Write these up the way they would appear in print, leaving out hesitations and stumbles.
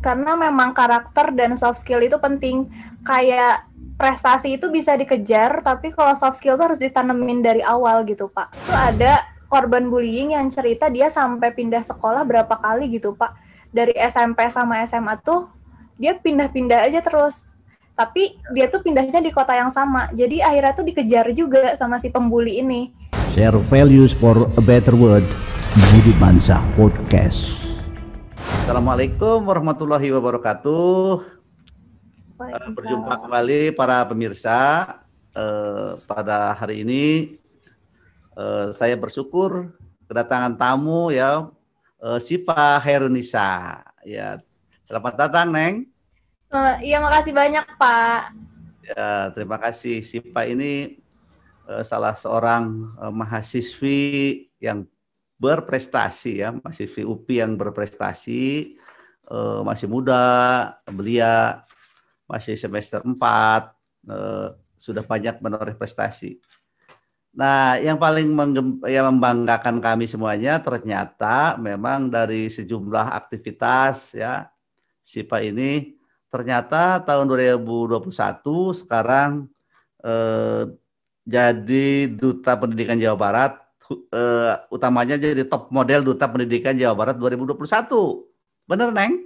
Karena memang karakter dan soft skill itu penting. Kayak prestasi itu bisa dikejar, tapi kalau soft skill itu harus ditanemin dari awal gitu, Pak. Itu ada korban bullying yang cerita dia sampai pindah sekolah berapa kali gitu, Pak. Dari SMP sama SMA tuh dia pindah-pindah aja terus. Tapi dia tuh pindahnya di kota yang sama. Jadi akhirnya tuh dikejar juga sama si pembuli ini. Share values for a better world. Budi Bansah Podcast. Assalamualaikum warahmatullahi wabarakatuh. Berjumpa kembali para pemirsa. Pada hari ini saya bersyukur kedatangan tamu ya, Siva Hairunisa. Ya, selamat datang, Neng. Iya, makasih banyak, Pak. Ya, terima kasih. Siva ini salah seorang mahasiswi yang berprestasi ya, mahasiswi UPI yang berprestasi, masih muda, belia, masih semester 4, sudah banyak menoreh prestasi. Nah, yang paling membanggakan kami semuanya ternyata memang dari sejumlah aktivitas ya, Siva ini ternyata tahun 2021 sekarang jadi Duta Pendidikan Jawa Barat, utamanya jadi top model Duta Pendidikan Jawa Barat 2021. Bener, Neng?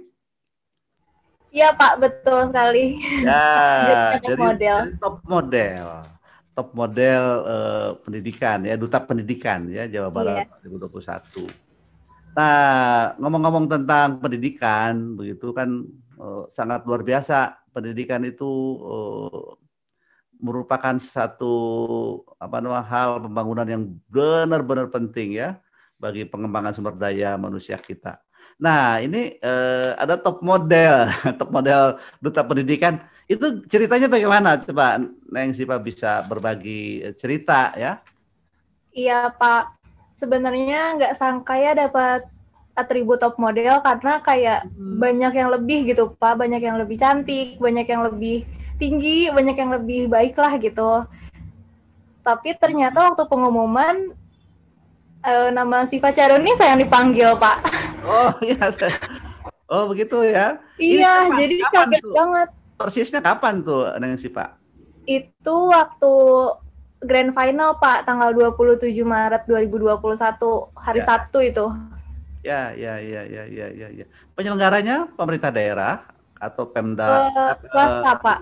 Iya, Pak, betul sekali. Ya, jadi top model pendidikan ya, Duta Pendidikan ya Jawa Barat 2021. Nah, ngomong-ngomong tentang pendidikan, begitu kan sangat luar biasa. Pendidikan itu merupakan satu hal pembangunan yang benar-benar penting ya bagi pengembangan sumber daya manusia kita. Nah, ini ada top model Duta Pendidikan. Itu ceritanya bagaimana? Coba Neng Siva bisa berbagi cerita ya. Iya, Pak. Sebenarnya nggak sangka ya dapat atribut top model karena kayak banyak yang lebih gitu, Pak. Banyak yang lebih cantik, banyak yang lebih tinggi, banyak yang lebih baik lah gitu. Tapi ternyata waktu pengumuman nama Siva Charunisa yang dipanggil, Pak. Oh iya, oh begitu ya. Iya, jadi kaget banget. Persisnya kapan tuh, Neng Siva? Itu waktu Grand Final, Pak, tanggal 27 Maret 2021, hari Sabtu itu. Ya. Penyelenggaranya pemerintah daerah atau Pemda? Swasta, Pak.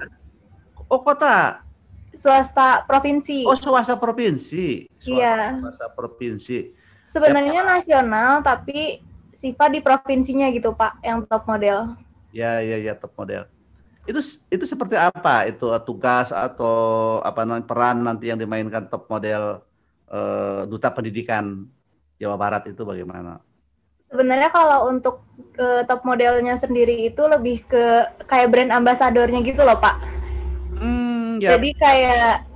Oh, kota. Swasta provinsi. Oh, swasta provinsi. Iya. Swasta provinsi. Sebenarnya nasional, tapi Siva di provinsinya gitu, Pak, yang top model. Ya, top model. Itu seperti apa? Itu tugas atau peran nanti yang dimainkan top model Duta Pendidikan Jawa Barat itu bagaimana? Sebenarnya kalau untuk top modelnya sendiri itu lebih ke kayak brand ambasadornya gitu loh, Pak. Ya. Jadi kayak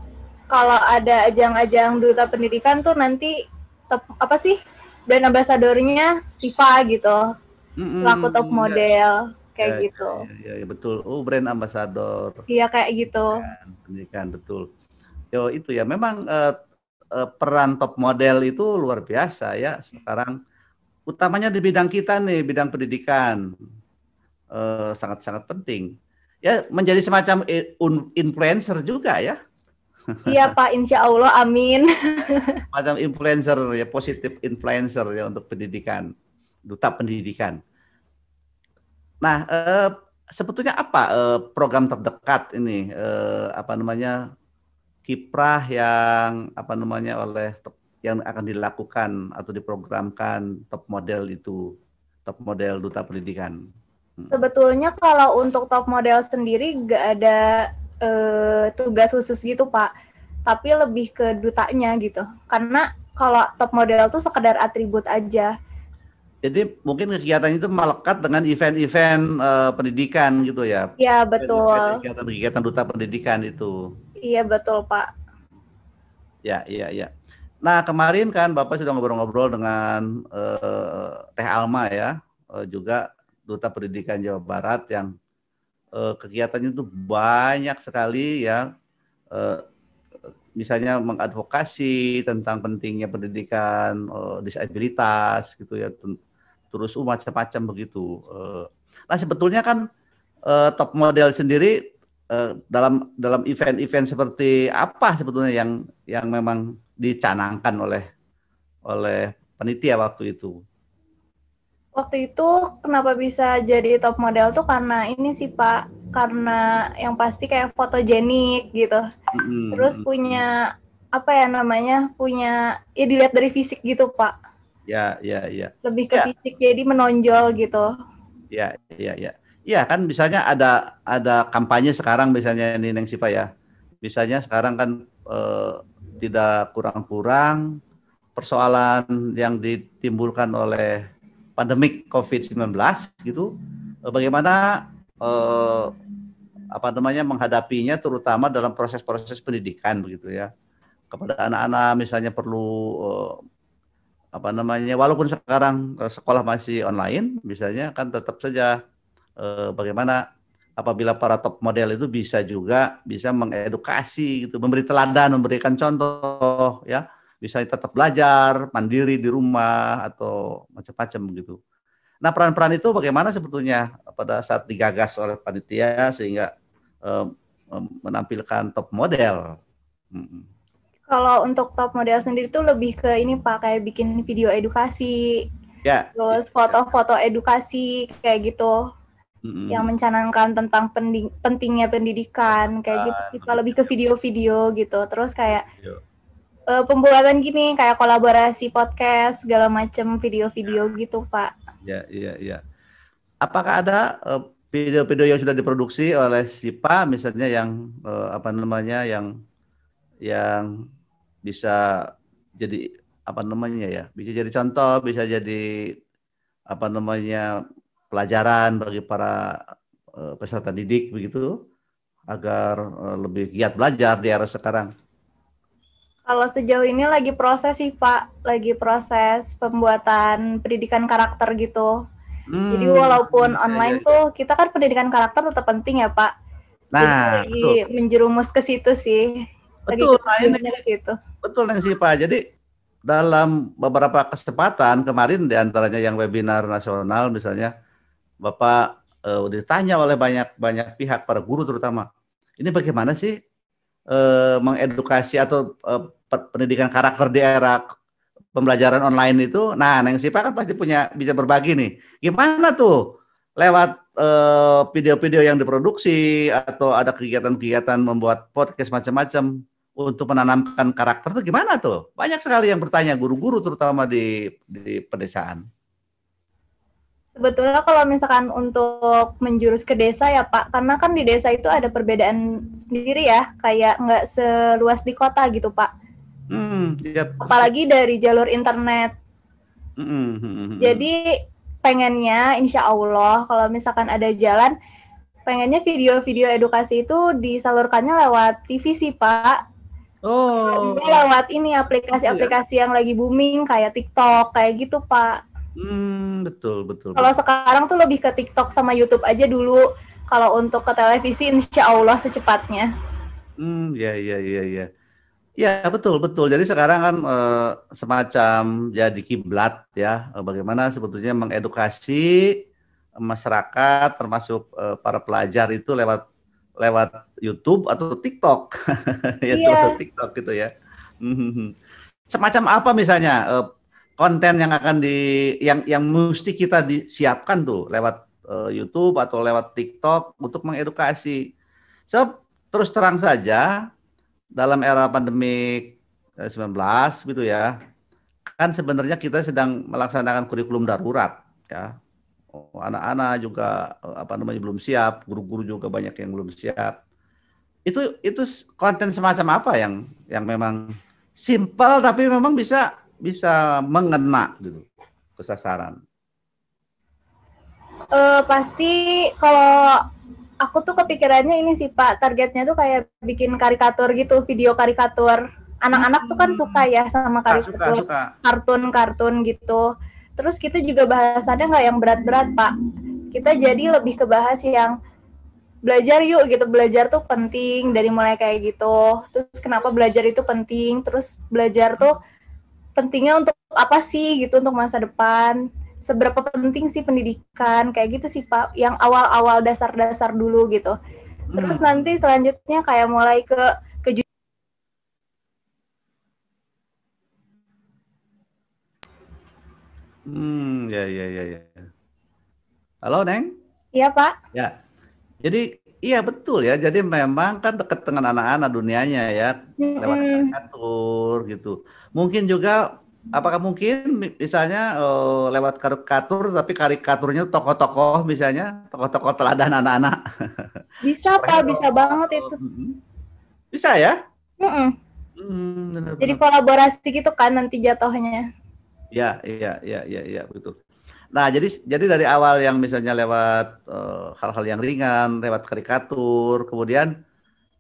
kalau ada ajang-ajang Duta Pendidikan tuh nanti brand ambasadornya Siva gitu, selaku top model kayak gitu. Iya, betul. Oh, brand ambasador. Iya, kayak gitu. Pendidikan, betul. Yo, itu ya memang peran top model itu luar biasa ya sekarang, utamanya di bidang kita nih, bidang pendidikan, sangat-sangat penting. Ya, menjadi semacam influencer juga ya. Iya, Pak, insya Allah, amin. Macam influencer ya, positif influencer ya untuk pendidikan, Duta Pendidikan. Nah, sebetulnya apa program terdekat ini, kiprah yang yang akan dilakukan atau diprogramkan top model Duta Pendidikan? Sebetulnya kalau untuk top model sendiri nggak ada tugas khusus gitu, Pak, tapi lebih ke dutanya gitu. Karena kalau top model tuh sekedar atribut aja. Jadi mungkin kegiatan itu melekat dengan event-event pendidikan gitu ya? Iya, betul. Kegiatan Duta Pendidikan itu. Iya, betul, Pak. Ya. Nah, kemarin kan Bapak sudah ngobrol-ngobrol dengan Teh Alma ya, juga Duta Pendidikan Jawa Barat yang kegiatannya itu banyak sekali ya, misalnya mengadvokasi tentang pentingnya pendidikan disabilitas gitu ya, terus macam-macam begitu. Nah sebetulnya kan top model sendiri dalam event-event seperti apa sebetulnya yang memang dicanangkan oleh panitia waktu itu? Waktu itu kenapa bisa jadi top model tuh karena ini sih Pak, karena yang pasti kayak fotogenik gitu. Terus punya apa ya namanya, punya ya dilihat dari fisik gitu Pak. Ya. Lebih ke fisik jadi menonjol gitu. Ya. Ya kan misalnya ada kampanye sekarang misalnya ini Neng Sipa ya. Misalnya sekarang kan tidak kurang-kurang persoalan yang ditimbulkan oleh pandemik COVID-19 gitu. Bagaimana menghadapinya terutama dalam proses-proses pendidikan begitu ya. Kepada anak-anak misalnya perlu walaupun sekarang sekolah masih online misalnya kan tetap saja bagaimana apabila para top model itu bisa mengedukasi gitu, memberi teladan, memberikan contoh ya, bisa tetap belajar mandiri di rumah atau macam-macam gitu. Nah, peran-peran itu bagaimana sebetulnya pada saat digagas oleh panitia sehingga menampilkan top model? Kalau untuk top model sendiri tuh lebih ke ini Pak, kayak bikin video edukasi, terus foto-foto edukasi kayak gitu, yang mencanangkan tentang pentingnya pendidikan kayak gitu. Kita lebih ke video-video gitu, terus kayak pembuatan gini kayak kolaborasi podcast segala macam video-video gitu Pak. Iya. Apakah ada video-video yang sudah diproduksi oleh SIPA misalnya yang yang bisa jadi bisa jadi contoh, bisa jadi pelajaran bagi para peserta didik begitu agar lebih giat belajar di era sekarang. Kalau sejauh ini lagi proses sih Pak, lagi proses pembuatan pendidikan karakter gitu. Jadi walaupun online tuh kita kan pendidikan karakter tetap penting ya Pak. Nah, jadi lagi menjerumus ke situ sih. Betul, betul Neng Sipa. Jadi dalam beberapa kesempatan kemarin diantaranya yang webinar nasional misalnya, Bapak ditanya oleh banyak pihak, para guru terutama, ini bagaimana sih mengedukasi atau pendidikan karakter di era pembelajaran online itu? Nah, Neng Sipa kan pasti bisa berbagi nih. Gimana tuh lewat video-video yang diproduksi atau ada kegiatan-kegiatan membuat podcast macam-macam untuk menanamkan karakter itu gimana tuh? Banyak sekali yang bertanya, guru-guru terutama di pedesaan. Sebetulnya kalau misalkan untuk menjurus ke desa ya Pak, karena kan di desa itu ada perbedaan sendiri ya, kayak nggak seluas di kota gitu Pak. Yep. Apalagi dari jalur internet. Jadi pengennya insya Allah kalau misalkan ada jalan, pengennya video-video edukasi itu disalurkannya lewat TV sih Pak. Lewat ini aplikasi-aplikasi yang lagi booming kayak TikTok kayak gitu Pak. Betul. Kalau sekarang tuh lebih ke TikTok sama YouTube aja dulu. Kalau untuk ke televisi insya Allah secepatnya. Iya. Ya betul. Jadi sekarang kan semacam jadi kiblat ya, bagaimana sebetulnya mengedukasi masyarakat termasuk para pelajar itu lewat YouTube atau TikTok. Iya. TikTok gitu ya. Semacam apa misalnya konten yang akan yang mesti kita disiapkan tuh lewat YouTube atau lewat TikTok untuk mengedukasi. Terus terang saja dalam era pandemi 19 gitu ya, kan sebenarnya kita sedang melaksanakan kurikulum darurat ya. Anak-anak juga belum siap, guru-guru juga banyak yang belum siap. Itu konten semacam apa yang memang simpel tapi memang bisa mengena gitu ke sasaran. Pasti kalau aku tuh kepikirannya ini sih Pak, targetnya tuh kayak bikin karikatur gitu, video karikatur. Anak-anak tuh kan suka ya sama karikatur, kartun-kartun gitu. Terus kita juga bahasannya nggak yang berat-berat Pak. Kita jadi lebih ke bahas yang belajar yuk gitu, belajar tuh penting dari mulai kayak gitu. Terus kenapa belajar itu penting, terus belajar tuh pentingnya untuk apa sih gitu untuk masa depan. seberapa penting sih pendidikan kayak gitu sih Pak, yang awal-awal dasar-dasar dulu gitu. Terus nanti selanjutnya kayak mulai ke Ya, ya, ya, ya. Halo, Neng? Iya Pak. Ya. Jadi iya betul ya. Jadi memang kan dekat dengan anak-anak dunianya ya, lewat karikatur gitu. Mungkin juga apakah mungkin misalnya lewat karikatur tapi karikaturnya tokoh-tokoh misalnya, tokoh-tokoh teladan anak-anak. Bisa Pak, bisa banget itu. Bisa ya? Benar-benar. Jadi kolaborasi gitu kan nanti jatuhnya. Ya, iya betul. Nah, jadi dari awal yang misalnya lewat hal-hal yang ringan, lewat karikatur, kemudian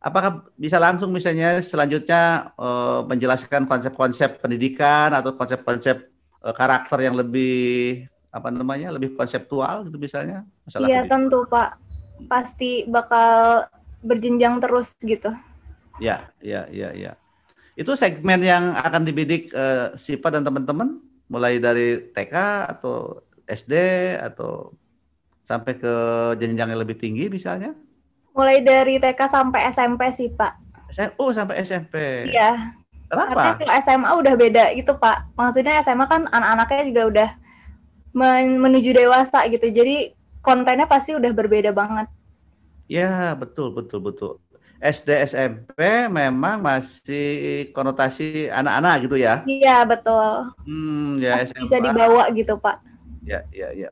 apakah bisa langsung misalnya selanjutnya menjelaskan konsep-konsep pendidikan atau konsep-konsep karakter yang lebih lebih konseptual gitu misalnya? Iya tentu Pak, pasti bakal berjenjang terus gitu. Ya. Itu segmen yang akan dibidik Sipa dan teman-teman, mulai dari TK atau SD atau sampai ke jenjang yang lebih tinggi misalnya? Mulai dari TK sampai SMP sih Pak. Sampai SMP. Iya. Kenapa? Karena kalau SMA udah beda gitu Pak. Maksudnya SMA kan anak-anaknya juga udah menuju dewasa gitu. Jadi kontennya pasti udah berbeda banget. Ya betul. SD SMP memang masih konotasi anak-anak gitu ya? Iya betul. Ya SMA. Bisa dibawa gitu Pak. Ya.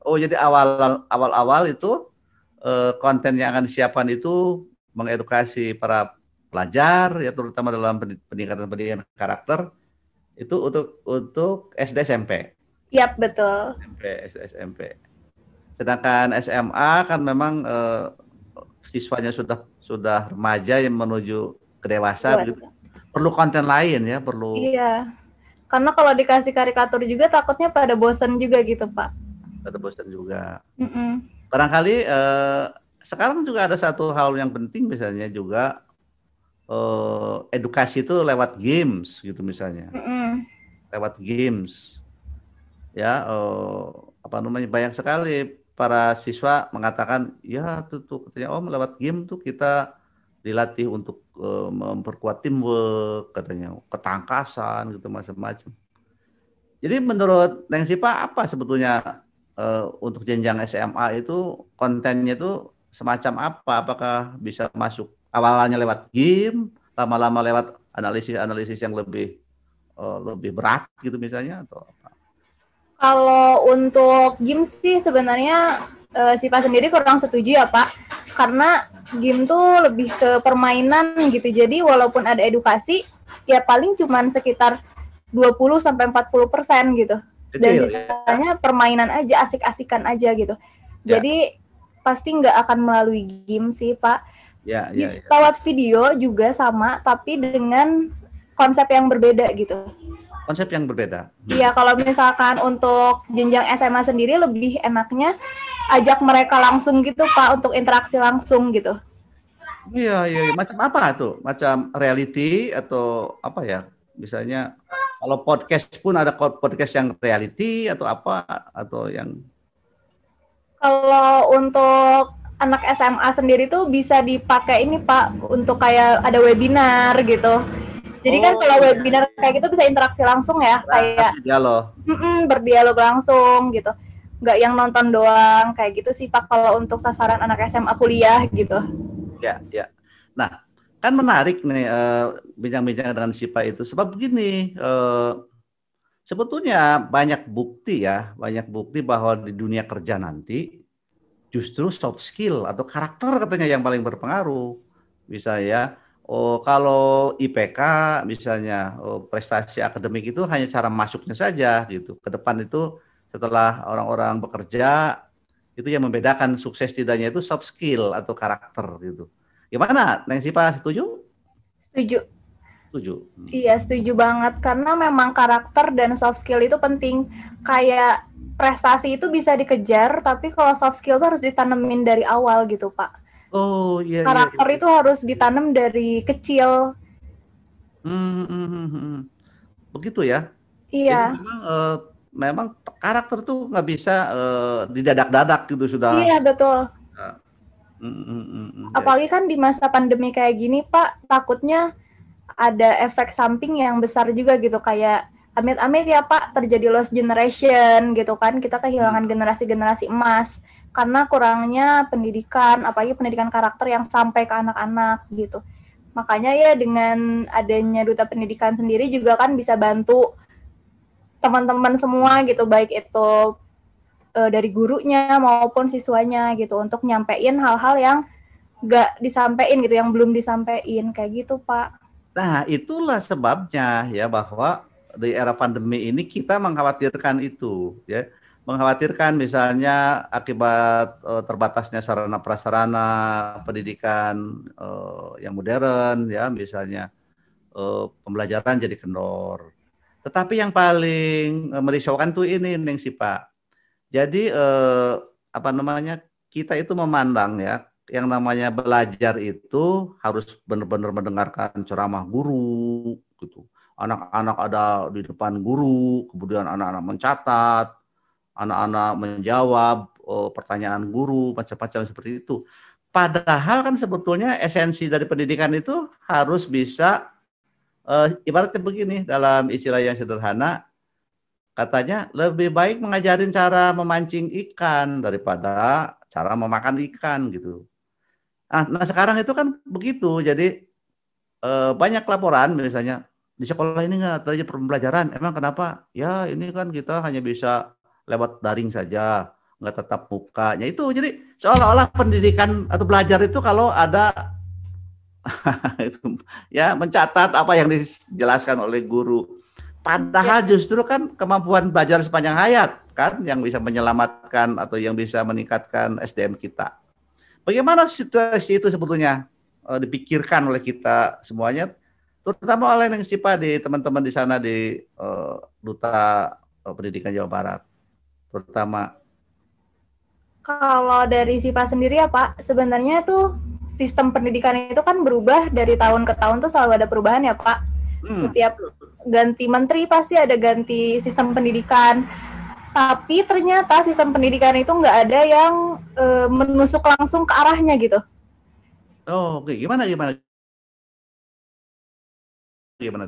Oh jadi awal-awal itu konten yang akan disiapkan itu mengedukasi para pelajar ya terutama dalam pendidikan karakter itu untuk SD SMP. Iya betul. SMP. Sedangkan SMA kan memang siswanya sudah remaja yang menuju ke dewasa begitu. Perlu konten lain ya, perlu. Iya. Karena kalau dikasih karikatur juga takutnya pada bosan juga gitu, Pak. Pada bosan juga. Barangkali sekarang juga ada satu hal yang penting misalnya juga edukasi itu lewat games gitu misalnya. Lewat games. Ya, banyak sekali para siswa mengatakan, ya tuh katanya Om lewat game tuh kita dilatih untuk memperkuat teamwork, katanya ketangkasan gitu macam-macam. Jadi menurut Neng Sipa apa sebetulnya untuk jenjang SMA itu kontennya itu semacam apa? Apakah bisa masuk awalnya lewat game, lama-lama lewat analisis yang lebih berat gitu misalnya atau apa? Kalau untuk game sih sebenarnya Sipa sendiri kurang setuju ya Pak, karena game tuh lebih ke permainan gitu. Jadi walaupun ada edukasi, ya paling cuma sekitar 20-40% gitu. Dan sisanya permainan aja, asik-asikan aja gitu. Jadi pasti nggak akan melalui game sih Pak. Lewat video juga sama, tapi dengan konsep yang berbeda gitu. Konsep yang berbeda. Iya, kalau misalkan untuk jenjang SMA sendiri lebih enaknya ajak mereka langsung gitu Pak, untuk interaksi langsung gitu. Iya. Macam apa tuh? Macam reality atau apa ya? Misalnya kalau podcast pun ada podcast yang reality atau apa atau yang? Kalau untuk anak SMA sendiri tuh bisa dipakai ini Pak, untuk kayak ada webinar gitu. Jadi kan kalau webinar kayak gitu bisa interaksi langsung ya, kayak berdialog langsung gitu. Nggak yang nonton doang, kayak gitu sih Pak kalau untuk sasaran anak SMA kuliah gitu. Ya. Nah, kan menarik nih bincang-bincang dengan Sipa itu. Sebab begini, sebetulnya banyak bukti bahwa di dunia kerja nanti justru soft skill atau karakter katanya yang paling berpengaruh. Bisa ya. Kalau IPK misalnya prestasi akademik itu hanya cara masuknya saja gitu. Ke depan itu setelah orang-orang bekerja itu yang membedakan sukses tidaknya itu soft skill atau karakter gitu. Gimana, Neng Sipa setuju? Setuju. Iya, setuju banget karena memang karakter dan soft skill itu penting. Kayak prestasi itu bisa dikejar, tapi kalau soft skill itu harus ditanemin dari awal gitu, Pak. Oh iya. Karakter itu harus ditanam dari kecil. Begitu ya. Iya. Jadi memang memang karakter tuh nggak bisa didadak-dadak gitu sudah. Iya, betul. Ya. Apalagi kan di masa pandemi kayak gini, Pak, takutnya ada efek samping yang besar juga gitu, kayak amit-amit ya Pak, terjadi lost generation gitu kan, kita kehilangan generasi-generasi emas karena kurangnya pendidikan, apalagi pendidikan karakter yang sampai ke anak-anak gitu. Makanya ya dengan adanya duta pendidikan sendiri juga kan bisa bantu teman-teman semua gitu, baik itu dari gurunya maupun siswanya gitu, untuk nyampein hal-hal yang nggak disampaikan gitu, yang belum disampaikan kayak gitu Pak. Nah, itulah sebabnya ya bahwa di era pandemi ini kita mengkhawatirkan itu ya. Mengkhawatirkan misalnya akibat terbatasnya sarana prasarana pendidikan yang modern ya, misalnya pembelajaran jadi kendor. Tetapi yang paling merisaukan tuh ini Neng Sipa. Jadi apa namanya, kita itu memandang ya, yang namanya belajar itu harus benar-benar mendengarkan ceramah guru gitu. Anak-anak ada di depan guru, kemudian anak-anak mencatat, anak-anak menjawab pertanyaan guru, macam-macam seperti itu. Padahal kan sebetulnya esensi dari pendidikan itu harus bisa ibaratnya begini, dalam istilah yang sederhana, katanya lebih baik mengajarin cara memancing ikan daripada cara memakan ikan gitu. Nah sekarang itu kan begitu, jadi banyak laporan misalnya di sekolah ini nggak terjadi pembelajaran. Emang kenapa? Ya ini kan kita hanya bisa lewat daring saja, nggak tetap mukanya. Itu jadi seolah-olah pendidikan atau belajar itu kalau ada itu, ya mencatat apa yang dijelaskan oleh guru. Padahal justru kan kemampuan belajar sepanjang hayat kan yang bisa menyelamatkan atau yang bisa meningkatkan SDM kita. Bagaimana situasi itu sebetulnya dipikirkan oleh kita semuanya, terutama oleh Neng Sipa di teman-teman di sana di Duta Pendidikan Jawa Barat, terutama. Kalau dari Sipa sendiri ya Pak, sebenarnya tuh sistem pendidikan itu kan berubah dari tahun ke tahun, tuh selalu ada perubahan ya Pak. Setiap ganti menteri pasti ada ganti sistem pendidikan. Tapi ternyata sistem pendidikan itu nggak ada yang menusuk langsung ke arahnya gitu. Oh, oke. Gimana?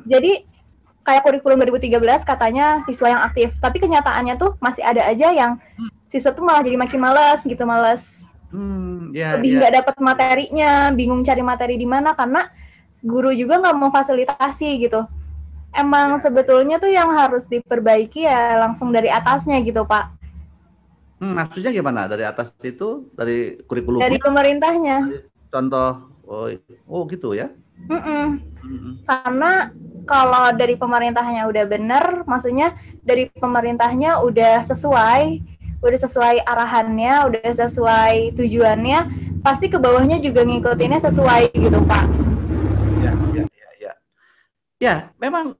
Jadi kayak kurikulum 2013 katanya siswa yang aktif, tapi kenyataannya tuh masih ada aja yang siswa tuh malah jadi makin malas gitu, lebih nggak dapat materinya, bingung cari materi di mana karena guru juga nggak mau fasilitasi gitu. Emang sebetulnya tuh yang harus diperbaiki ya langsung dari atasnya gitu Pak. Maksudnya gimana? Dari atas itu, dari kurikulumnya? Dari pemerintahnya. Contoh, oh gitu ya? Karena kalau dari pemerintahnya udah bener, maksudnya dari pemerintahnya udah sesuai arahannya, udah sesuai tujuannya, pasti ke bawahnya juga ngikutinnya sesuai gitu Pak. Ya, memang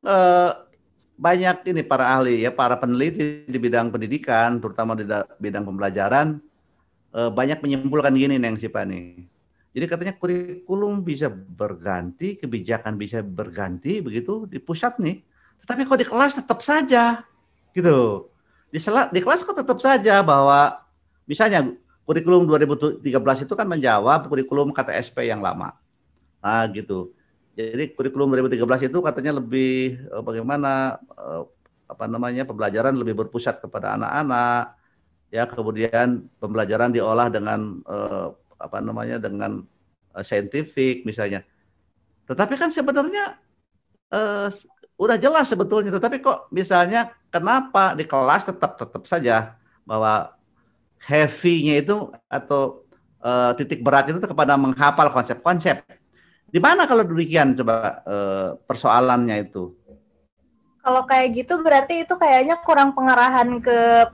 banyak ini para ahli ya, para peneliti di bidang pendidikan, terutama di bidang pembelajaran, banyak menyimpulkan gini Neng Sipa nih. Jadi katanya kurikulum bisa berganti, kebijakan bisa berganti begitu di pusat nih. Tetapi kalau di kelas tetap saja gitu. Di kelas kok tetap saja bahwa misalnya kurikulum 2013 itu kan menjawab kurikulum KTSP yang lama. Nah, gitu. Jadi kurikulum 2013 itu katanya lebih bagaimana apa namanya, pembelajaran lebih berpusat kepada anak-anak, ya, kemudian pembelajaran diolah dengan apa namanya, dengan saintifik misalnya. Tetapi kan sebenarnya udah jelas sebetulnya, tetapi kok misalnya kenapa di kelas tetap saja bahwa heavy-nya itu atau titik beratnya itu kepada menghafal konsep-konsep. Di mana kalau demikian coba persoalannya itu? Kalau kayak gitu berarti itu kayaknya kurang pengarahan ke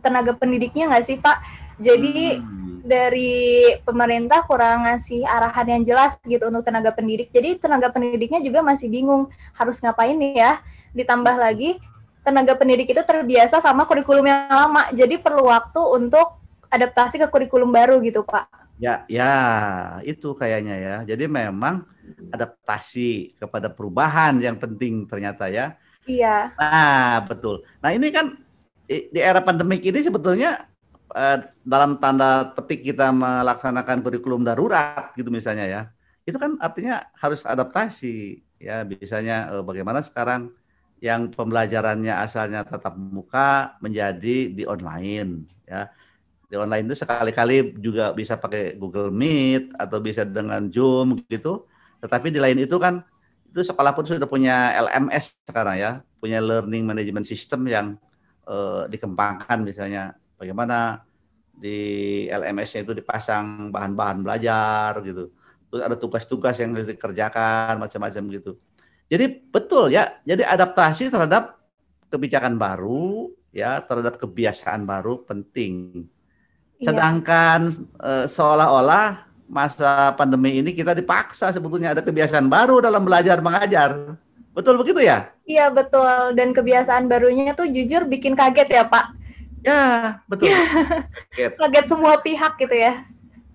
tenaga pendidiknya nggak sih Pak? Jadi dari pemerintah kurang ngasih arahan yang jelas gitu untuk tenaga pendidik. Jadi tenaga pendidiknya juga masih bingung harus ngapain nih ya. Ditambah lagi tenaga pendidik itu terbiasa sama kurikulum yang lama. Jadi perlu waktu untuk adaptasi ke kurikulum baru gitu Pak. Ya, itu kayaknya ya. Jadi memang adaptasi kepada perubahan yang penting ternyata ya. Iya. Nah, betul. Nah, ini kan di era pandemik ini sebetulnya dalam tanda petik kita melaksanakan kurikulum darurat gitu misalnya ya, itu kan artinya harus adaptasi ya. Biasanya bagaimana sekarang yang pembelajarannya asalnya tatap muka menjadi di online ya. Di online itu sekali-kali juga bisa pakai Google Meet atau bisa dengan Zoom gitu. Tetapi di lain itu kan itu sekolah pun sudah punya LMS sekarang ya, punya Learning Management System yang dikembangkan misalnya bagaimana di LMS-nya itu dipasang bahan-bahan belajar gitu. Terus ada tugas-tugas yang harus dikerjakan macam-macam gitu. Jadi betul ya, jadi adaptasi terhadap kebijakan baru ya, terhadap kebiasaan baru penting. Sedangkan seolah-olah masa pandemi ini kita dipaksa sebetulnya ada kebiasaan baru dalam belajar mengajar. Betul begitu ya? Iya betul, dan kebiasaan barunya tuh jujur bikin kaget ya Pak. Ya betul. Kaget semua pihak gitu ya.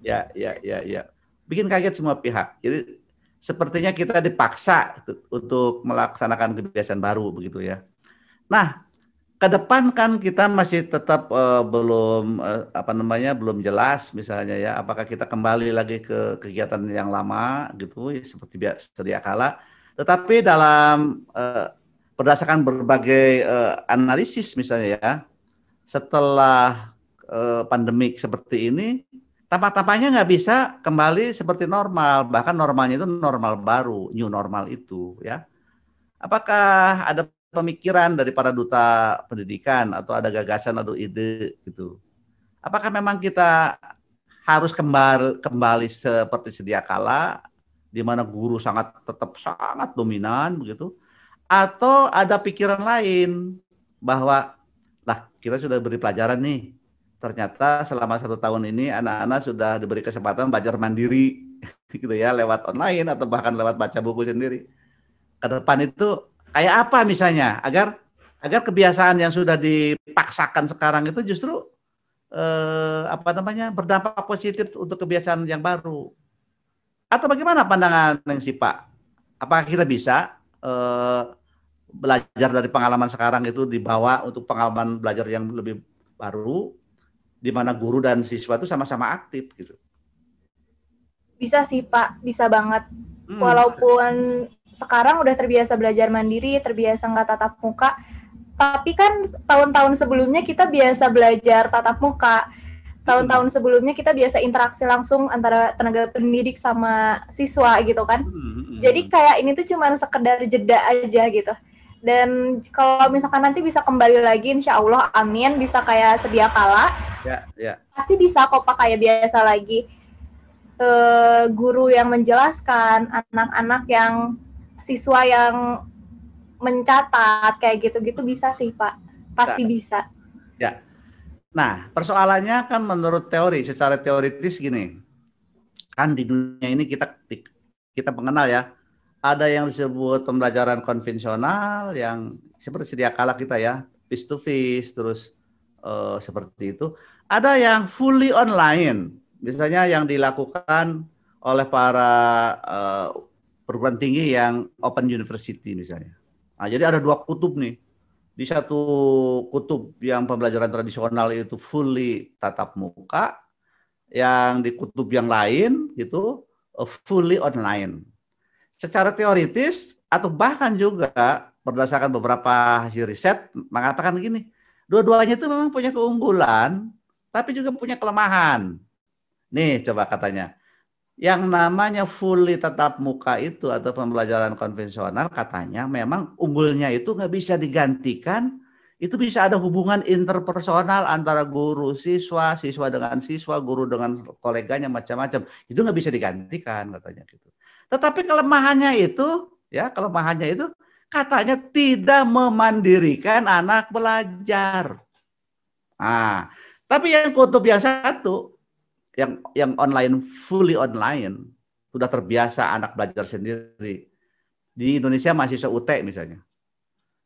Ya. Bikin kaget semua pihak. Jadi sepertinya kita dipaksa untuk melaksanakan kebiasaan baru begitu ya. Nah, ke depan kan kita masih tetap belum belum jelas misalnya ya, apakah kita kembali lagi ke kegiatan yang lama gitu seperti sedia kala. Tetapi dalam berdasarkan berbagai analisis misalnya ya, setelah pandemik seperti ini, tampaknya nggak bisa kembali seperti normal, bahkan normalnya itu normal baru, new normal itu ya. Apakah ada pemikiran dari para duta pendidikan atau ada gagasan atau ide gitu? Apakah memang kita harus kembali seperti sedia kala, di mana guru tetap sangat dominan begitu? Atau ada pikiran lain bahwa kita sudah beri pelajaran nih, ternyata selama 1 tahun ini anak-anak sudah diberi kesempatan belajar mandiri gitu ya, lewat online atau bahkan lewat baca buku sendiri. Ke depan itu kayak apa misalnya agar kebiasaan yang sudah dipaksakan sekarang itu justru berdampak positif untuk kebiasaan yang baru. Atau bagaimana pandangan yang Pak? Apakah kita bisa belajar dari pengalaman sekarang itu dibawa untuk pengalaman belajar yang lebih baru, di mana guru dan siswa itu sama-sama aktif gitu? Bisa sih Pak, bisa banget. Walaupun sekarang udah terbiasa belajar mandiri, terbiasa nggak tatap muka, tapi kan tahun-tahun sebelumnya kita biasa belajar tatap muka. Tahun-tahun sebelumnya kita biasa interaksi langsung antara tenaga pendidik sama siswa gitu kan. Jadi kayak ini tuh cuma sekedar jeda aja gitu. Dan kalau misalkan nanti bisa kembali lagi, insya Allah, amin, bisa kayak sedia kala, pasti bisa kok Pak kayak biasa lagi. Guru yang menjelaskan, anak-anak yang, siswa yang mencatat, kayak gitu-gitu bisa sih Pak, pasti bisa. Ya. Nah, persoalannya kan menurut teori, secara teoritis gini, kan di dunia ini kita mengenal ya, ada yang disebut pembelajaran konvensional yang seperti sedia kala kita ya, face to face, terus seperti itu. Ada yang fully online, misalnya yang dilakukan oleh para perguruan tinggi yang open university misalnya. Nah, jadi ada 2 kutub nih. Di satu kutub yang pembelajaran tradisional itu fully tatap muka, yang di kutub yang lain itu fully online. Secara teoritis atau bahkan juga berdasarkan beberapa hasil riset mengatakan begini, dua-duanya itu memang punya keunggulan, tapi juga punya kelemahan. Nih coba katanya, yang namanya fully tatap muka itu atau pembelajaran konvensional katanya memang unggulnya itu nggak bisa digantikan, itu bisa ada hubungan interpersonal antara guru siswa, siswa dengan siswa, guru dengan koleganya macam-macam, itu nggak bisa digantikan katanya gitu. Tetapi kelemahannya itu katanya tidak memandirikan anak belajar. Nah, tapi yang kutub yang satu, yang online, fully online, sudah terbiasa anak belajar sendiri. Di Indonesia mahasiswa UT misalnya.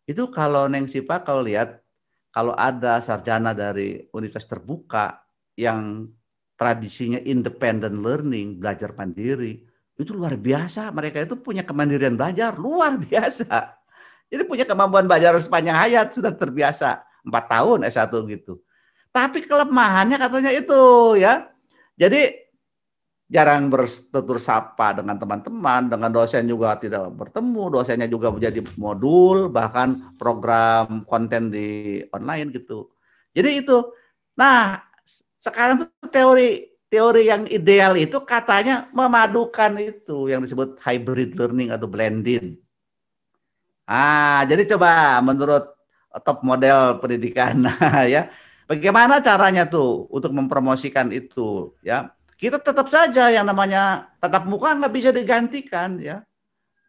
Itu kalau Neng Sipa kalau lihat, kalau ada sarjana dari universitas terbuka yang tradisinya independent learning, belajar mandiri, itu luar biasa. Mereka itu punya kemandirian belajar luar biasa. Jadi punya kemampuan belajar sepanjang hayat, sudah terbiasa 4 tahun S1 gitu. Tapi kelemahannya katanya itu ya. Jadi jarang bertutur sapa dengan teman-teman, dengan dosen juga tidak bertemu, dosennya juga menjadi modul, bahkan program konten di online gitu. Jadi itu. Nah, sekarang tuh teori yang ideal itu katanya memadukan itu yang disebut hybrid learning atau blended. Jadi coba menurut top model pendidikan ya, bagaimana caranya tuh untuk mempromosikan itu ya? Kita tetap saja yang namanya tatap muka nggak bisa digantikan ya.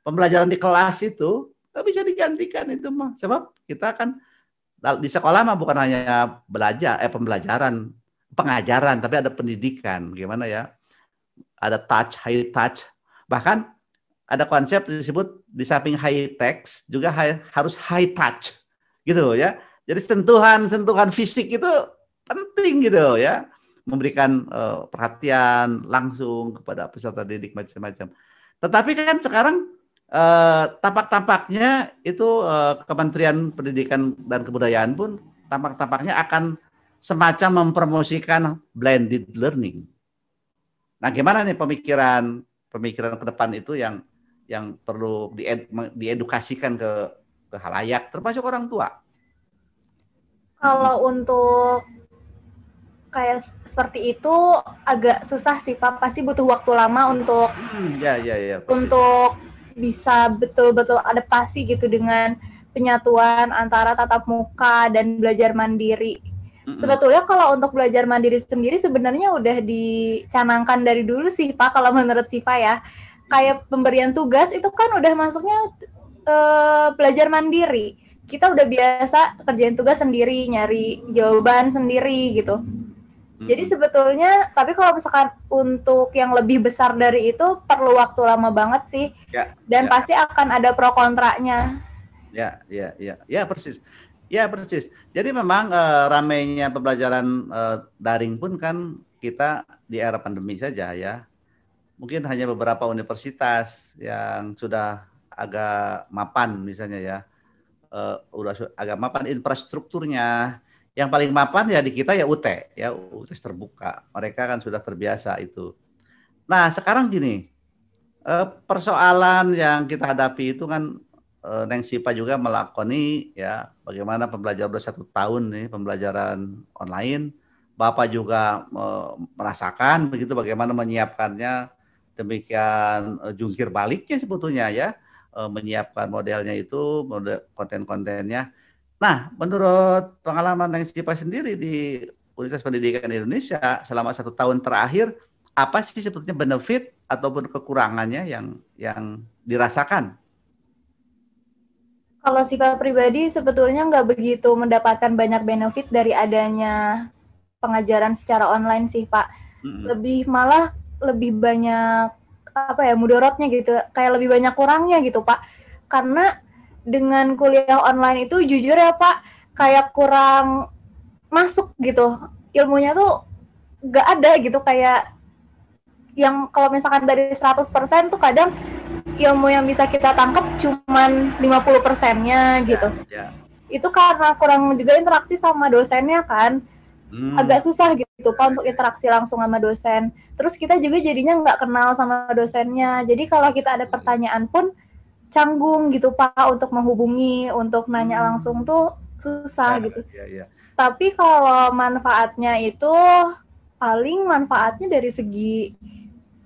Pembelajaran di kelas itu nggak bisa digantikan itu mah. Sebab kita kan di sekolah mah bukan hanya pembelajaran, pengajaran, tapi ada pendidikan. Gimana ya? Ada touch, high touch. Bahkan ada konsep disebut di samping high text juga harus high touch. Gitu ya. Jadi sentuhan fisik itu penting gitu ya. Memberikan perhatian langsung kepada peserta didik macam-macam. Tetapi kan sekarang tampak-tampaknya itu Kementerian Pendidikan dan Kebudayaan pun tampak-tampaknya akan semacam mempromosikan blended learning. Nah, gimana nih pemikiran ke depan itu yang perlu diedukasikan ke halayak, termasuk orang tua? Kalau untuk kayak seperti itu agak susah sih Pak, pasti butuh waktu lama untuk untuk bisa betul-betul adaptasi gitu dengan penyatuan antara tatap muka dan belajar mandiri. Sebetulnya kalau untuk belajar mandiri sendiri sebenarnya udah dicanangkan dari dulu sih Pak, kalau menurut Siva ya. Kayak pemberian tugas itu kan udah masuknya belajar mandiri. Kita udah biasa kerjain tugas sendiri, nyari jawaban sendiri gitu. Jadi sebetulnya, tapi kalau misalkan untuk yang lebih besar dari itu perlu waktu lama banget sih, dan pasti akan ada pro kontranya. Ya persis. Jadi memang ramainya pembelajaran daring pun kan kita di era pandemi saja ya. Mungkin hanya beberapa universitas yang sudah agak mapan misalnya ya, udah agak mapan infrastrukturnya. Yang paling mapan ya di kita ya UT terbuka. Mereka kan sudah terbiasa itu. Nah sekarang gini, persoalan yang kita hadapi itu kan Neng Sipa juga melakoni ya bagaimana pembelajaran udah 1 tahun nih pembelajaran online. Bapak juga merasakan begitu bagaimana menyiapkannya, demikian jungkir baliknya sebetulnya ya, menyiapkan modelnya itu, model konten-kontennya. Nah, menurut pengalaman Neng Sipa sendiri di Universitas Pendidikan Indonesia selama 1 tahun terakhir, apa sih sebetulnya benefit ataupun kekurangannya yang dirasakan? Kalau Siva pribadi sebetulnya nggak begitu mendapatkan banyak benefit dari adanya pengajaran secara online sih Pak. Malah lebih banyak mudorotnya gitu, kayak lebih banyak kurangnya gitu Pak. Karena dengan kuliah online itu jujur ya Pak, kayak kurang masuk gitu. Ilmunya tuh nggak ada gitu, kayak yang kalau misalkan dari 100% tuh kadang ilmu yang bisa kita tangkap cuman 50%-nya gitu. Itu karena kurang juga interaksi sama dosennya kan. Agak susah gitu Pak untuk interaksi langsung sama dosen. Terus kita juga jadinya nggak kenal sama dosennya. Jadi kalau kita ada pertanyaan pun canggung gitu Pak untuk menghubungi, untuk nanya langsung tuh susah gitu. Tapi kalau manfaatnya itu paling manfaatnya dari segi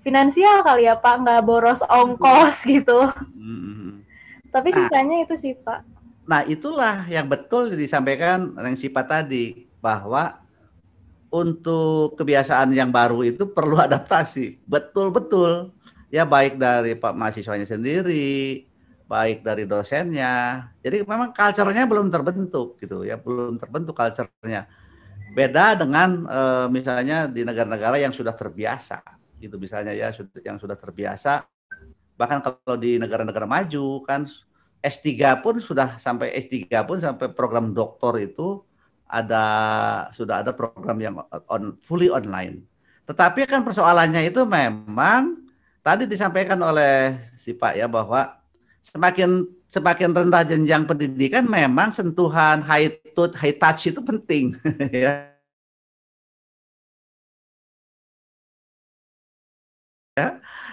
finansial kali ya Pak, nggak boros ongkos gitu. Tapi sisanya itu sih Pak. Nah itulah yang betul disampaikan Neng Sipa tadi, bahwa untuk kebiasaan yang baru itu perlu adaptasi, betul-betul ya, baik dari Pak mahasiswanya sendiri, baik dari dosennya. Jadi memang culture-nya belum terbentuk gitu ya, belum terbentuk culture-nya. Beda dengan misalnya di negara-negara yang sudah terbiasa gitu, misalnya ya, yang sudah terbiasa. Bahkan kalau di negara-negara maju kan S3 pun sudah sampai program doktor itu sudah ada program yang fully online. Tetapi kan persoalannya itu memang tadi disampaikan oleh si Pak ya, bahwa semakin rendah jenjang pendidikan memang sentuhan high high touch itu penting. Ya.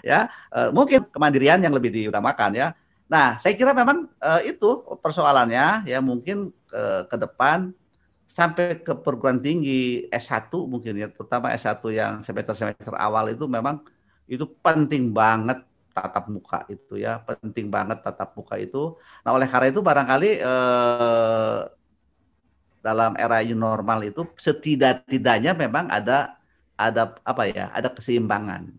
Ya, mungkin kemandirian yang lebih diutamakan ya. Nah, saya kira memang itu persoalannya ya, mungkin ke depan sampai ke perguruan tinggi S1 mungkin ya, terutama S1 yang semester awal itu memang itu penting banget tatap muka itu ya, penting banget tatap muka itu. Nah, oleh karena itu barangkali dalam era new normal itu setidak-tidaknya memang ada apa ya, ada keseimbangan.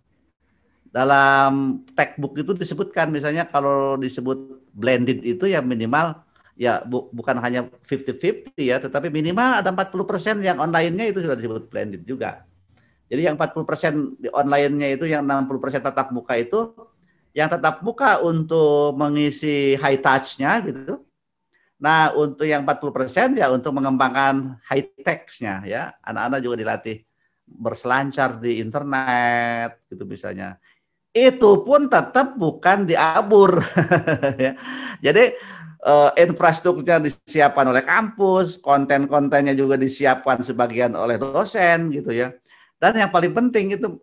Dalam textbook itu disebutkan misalnya kalau disebut blended itu ya minimal ya bukan hanya 50-50 ya, tetapi minimal ada 40% yang online-nya itu sudah disebut blended juga. Jadi yang 40% di online-nya itu, yang 60% tatap muka itu, yang tatap muka untuk mengisi high touch-nya gitu. Nah, untuk yang 40% ya untuk mengembangkan high tech-nya ya. Anak-anak juga dilatih berselancar di internet gitu misalnya. Itu pun tetap bukan diabur. Ya. Jadi infrastrukturnya disiapkan oleh kampus, konten-kontennya juga disiapkan sebagian oleh dosen gitu ya. Dan yang paling penting itu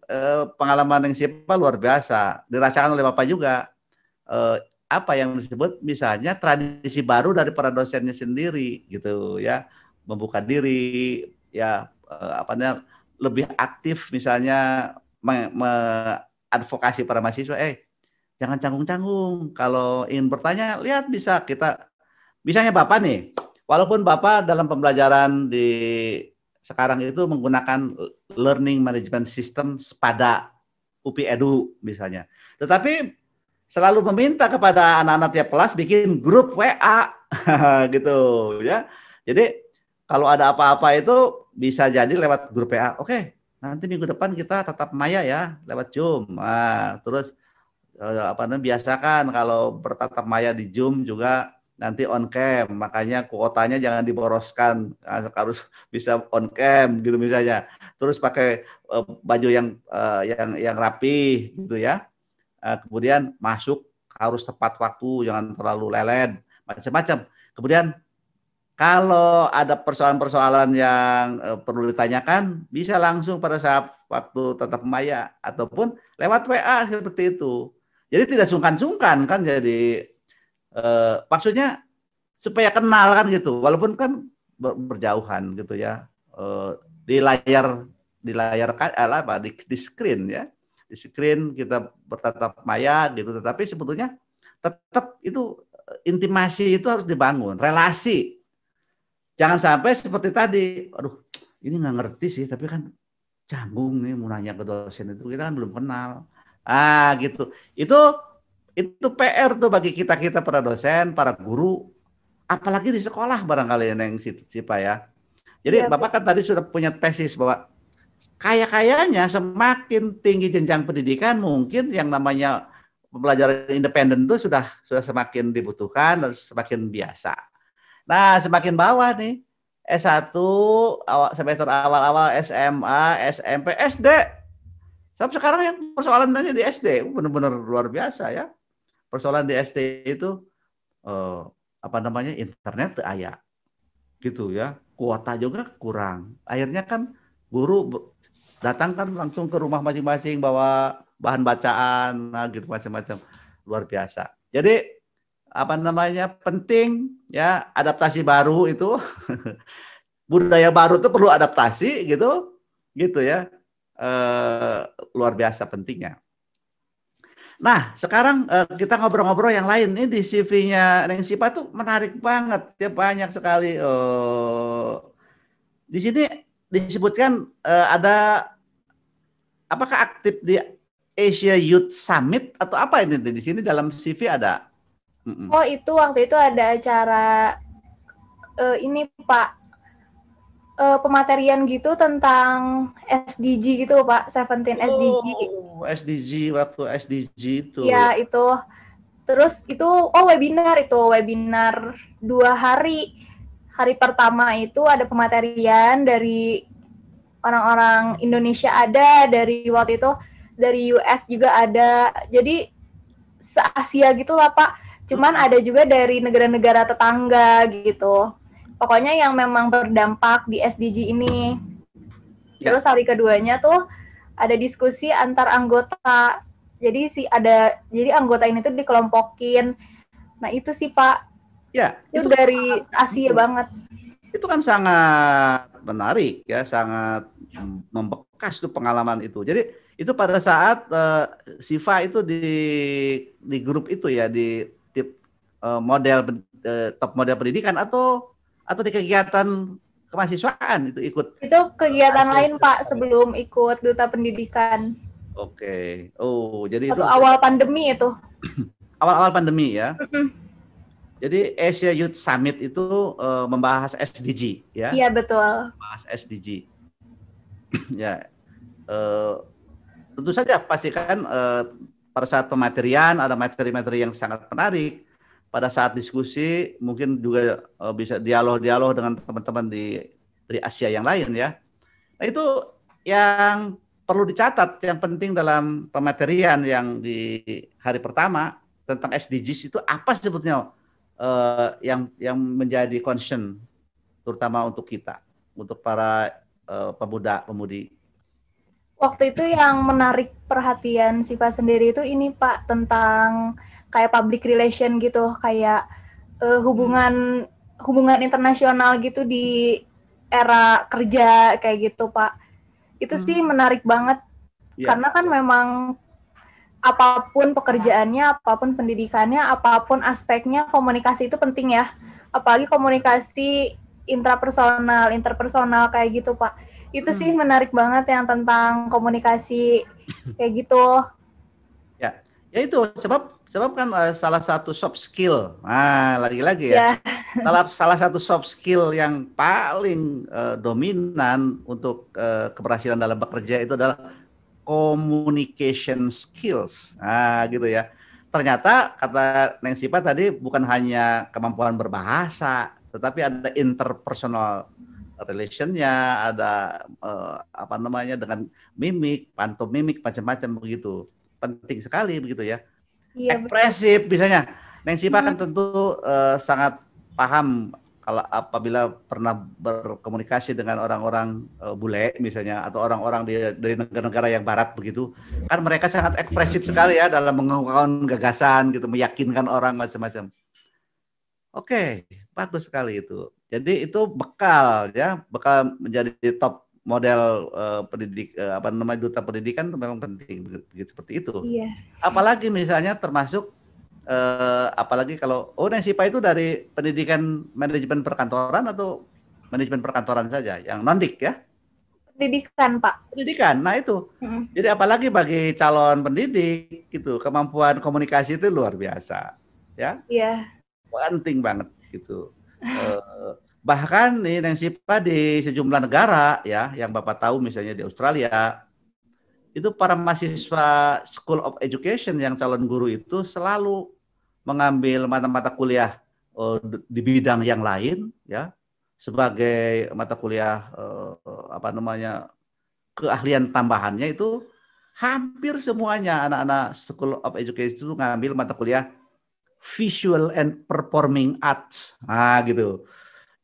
pengalaman yang siapa luar biasa, dirasakan oleh Bapak juga. Apa yang disebut misalnya tradisi baru dari para dosennya sendiri gitu ya, membuka diri ya, apa namanya, lebih aktif misalnya advokasi para mahasiswa, jangan canggung-canggung. Kalau ingin bertanya, lihat bisa kita, misalnya Bapak nih, walaupun Bapak dalam pembelajaran di sekarang itu menggunakan learning management system pada UPI Edu misalnya, tetapi selalu meminta kepada anak-anak tiap kelas bikin grup WA gitu ya. Jadi kalau ada apa-apa itu bisa jadi lewat grup WA. Oke. Nanti minggu depan kita tatap maya ya lewat Zoom. Nah, terus apa namanya, biasakan kalau bertatap maya di Zoom juga nanti on cam. Makanya kuotanya jangan diboroskan, harus bisa on cam gitu misalnya. Terus pakai baju yang rapi gitu ya. Kemudian masuk harus tepat waktu, jangan terlalu lelet, macam-macam. Kemudian kalau ada persoalan-persoalan yang perlu ditanyakan, bisa langsung pada saat waktu tatap maya ataupun lewat WA seperti itu. Jadi tidak sungkan-sungkan kan, jadi maksudnya supaya kenal kan gitu, walaupun kan berjauhan gitu ya, di layar apa di screen ya, di screen kita bertatap maya gitu, tetapi sebetulnya tetap itu intimasi itu harus dibangun, relasi. Jangan sampai seperti tadi, aduh ini nggak ngerti sih, tapi kan canggung nih mau nanya ke dosen itu, kita kan belum kenal. Gitu. Itu PR tuh bagi kita para dosen, para guru, apalagi di sekolah barangkali yang Sipa ya. Jadi ya, Bapak kan tadi sudah punya tesis bahwa kayaknya semakin tinggi jenjang pendidikan mungkin yang namanya pembelajaran independen itu sudah semakin dibutuhkan dan semakin biasa. Nah, semakin bawah nih, S1, semester awal-awal SMA, SMP, SD. Sampai sekarang yang persoalannya di SD, benar-benar luar biasa ya. Persoalan di SD itu, apa namanya, internet aya. Gitu ya, kuota juga kurang. Akhirnya kan guru datang kan langsung ke rumah masing-masing bawa bahan bacaan, gitu macam-macam. Luar biasa. Jadi, apa namanya, penting ya adaptasi baru itu. Budaya baru itu perlu adaptasi gitu ya, luar biasa pentingnya. Nah, sekarang kita ngobrol-ngobrol yang lain. Ini di CV-nya Neng Sipa tuh menarik banget ya, banyak sekali. Di sini disebutkan ada, apakah aktif di Asia Youth Summit atau apa ini di sini dalam CV ada? Oh, itu waktu itu ada acara ini Pak, pematerian gitu tentang SDG gitu Pak, 17 SDG. Oh, SDG, waktu SDG itu. Iya, itu. Terus itu, webinar 2 hari. Hari pertama itu ada pematerian dari orang-orang Indonesia ada, dari waktu itu dari US juga ada. Jadi se-Asia gitu lah Pak. Cuman ada juga dari negara-negara tetangga gitu. pokoknya yang memang berdampak di SDG ini. Ya. Terus hari keduanya tuh ada diskusi antar anggota. Jadi jadi anggota ini tuh dikelompokin. Nah, itu sih Pak. Ya, itu dari Asia banget. Itu kan sangat menarik ya, sangat membekas tuh pengalaman itu. Jadi itu pada saat Siva itu di grup itu ya, di tip model top model pendidikan atau di kegiatan kemahasiswaan itu ikut. Itu kegiatan lain Pak sebelum ikut duta pendidikan. Oke. Oh, jadi atau itu awal pandemi itu. Awal-awal pandemi ya. Jadi Asia Youth Summit itu membahas SDG ya. Iya betul. Membahas SDG. Ya. Tentu saja pastikan pada saat pematerian ada materi-materi yang sangat menarik. Pada saat diskusi mungkin juga bisa dialog-dialog dengan teman-teman dari Asia yang lain ya. Nah itu yang perlu dicatat, yang penting dalam pematerian yang di hari pertama tentang SDGs itu apa sebetulnya yang menjadi concern terutama untuk kita, untuk para pemuda-pemudi. Waktu itu yang menarik perhatian Siva sendiri itu ini Pak, tentang kayak public relation gitu, kayak hubungan internasional gitu di era kerja kayak gitu Pak. Itu sih menarik banget, karena kan memang apapun pekerjaannya, apapun pendidikannya, apapun aspeknya, komunikasi itu penting ya. Apalagi komunikasi interpersonal kayak gitu Pak. Itu sih menarik banget yang tentang komunikasi kayak gitu. Ya itu sebab kan salah satu soft skill. Nah, lagi-lagi ya. Salah satu soft skill yang paling dominan untuk keberhasilan dalam bekerja itu adalah communication skills. Nah, gitu ya. Ternyata kata Neng Siva tadi bukan hanya kemampuan berbahasa, tetapi ada interpersonal relation-nya, ada dengan mimik, pantomimik, macam-macam begitu. Penting sekali begitu ya. Iya, ekspresif misalnya. Neng Siva kan tentu sangat paham kalau apabila pernah berkomunikasi dengan orang-orang bule misalnya, atau orang-orang dari negara-negara yang barat begitu, kan mereka sangat ekspresif sekali ya dalam mengungkapkan gagasan gitu, meyakinkan orang macam-macam. Oke, bagus sekali itu. Jadi itu bekal bekal menjadi top model duta pendidikan itu memang penting begitu, seperti itu. Iya. Apalagi misalnya termasuk apalagi kalau Neng Siva itu dari pendidikan manajemen perkantoran atau manajemen perkantoran saja yang non-dik ya? Pendidikan Pak. Pendidikan. Nah itu. Jadi apalagi bagi calon pendidik gitu, kemampuan komunikasi itu luar biasa ya. Iya. Penting banget gitu. Bahkan nih Neng Siva di sejumlah negara ya, yang Bapak tahu misalnya di Australia, itu para mahasiswa School of Education yang calon guru itu selalu mengambil mata-mata kuliah di bidang yang lain ya, sebagai mata kuliah keahlian tambahannya. Itu hampir semuanya anak-anak School of Education itu ngambil mata kuliah Visual and Performing Arts. Nah, gitu.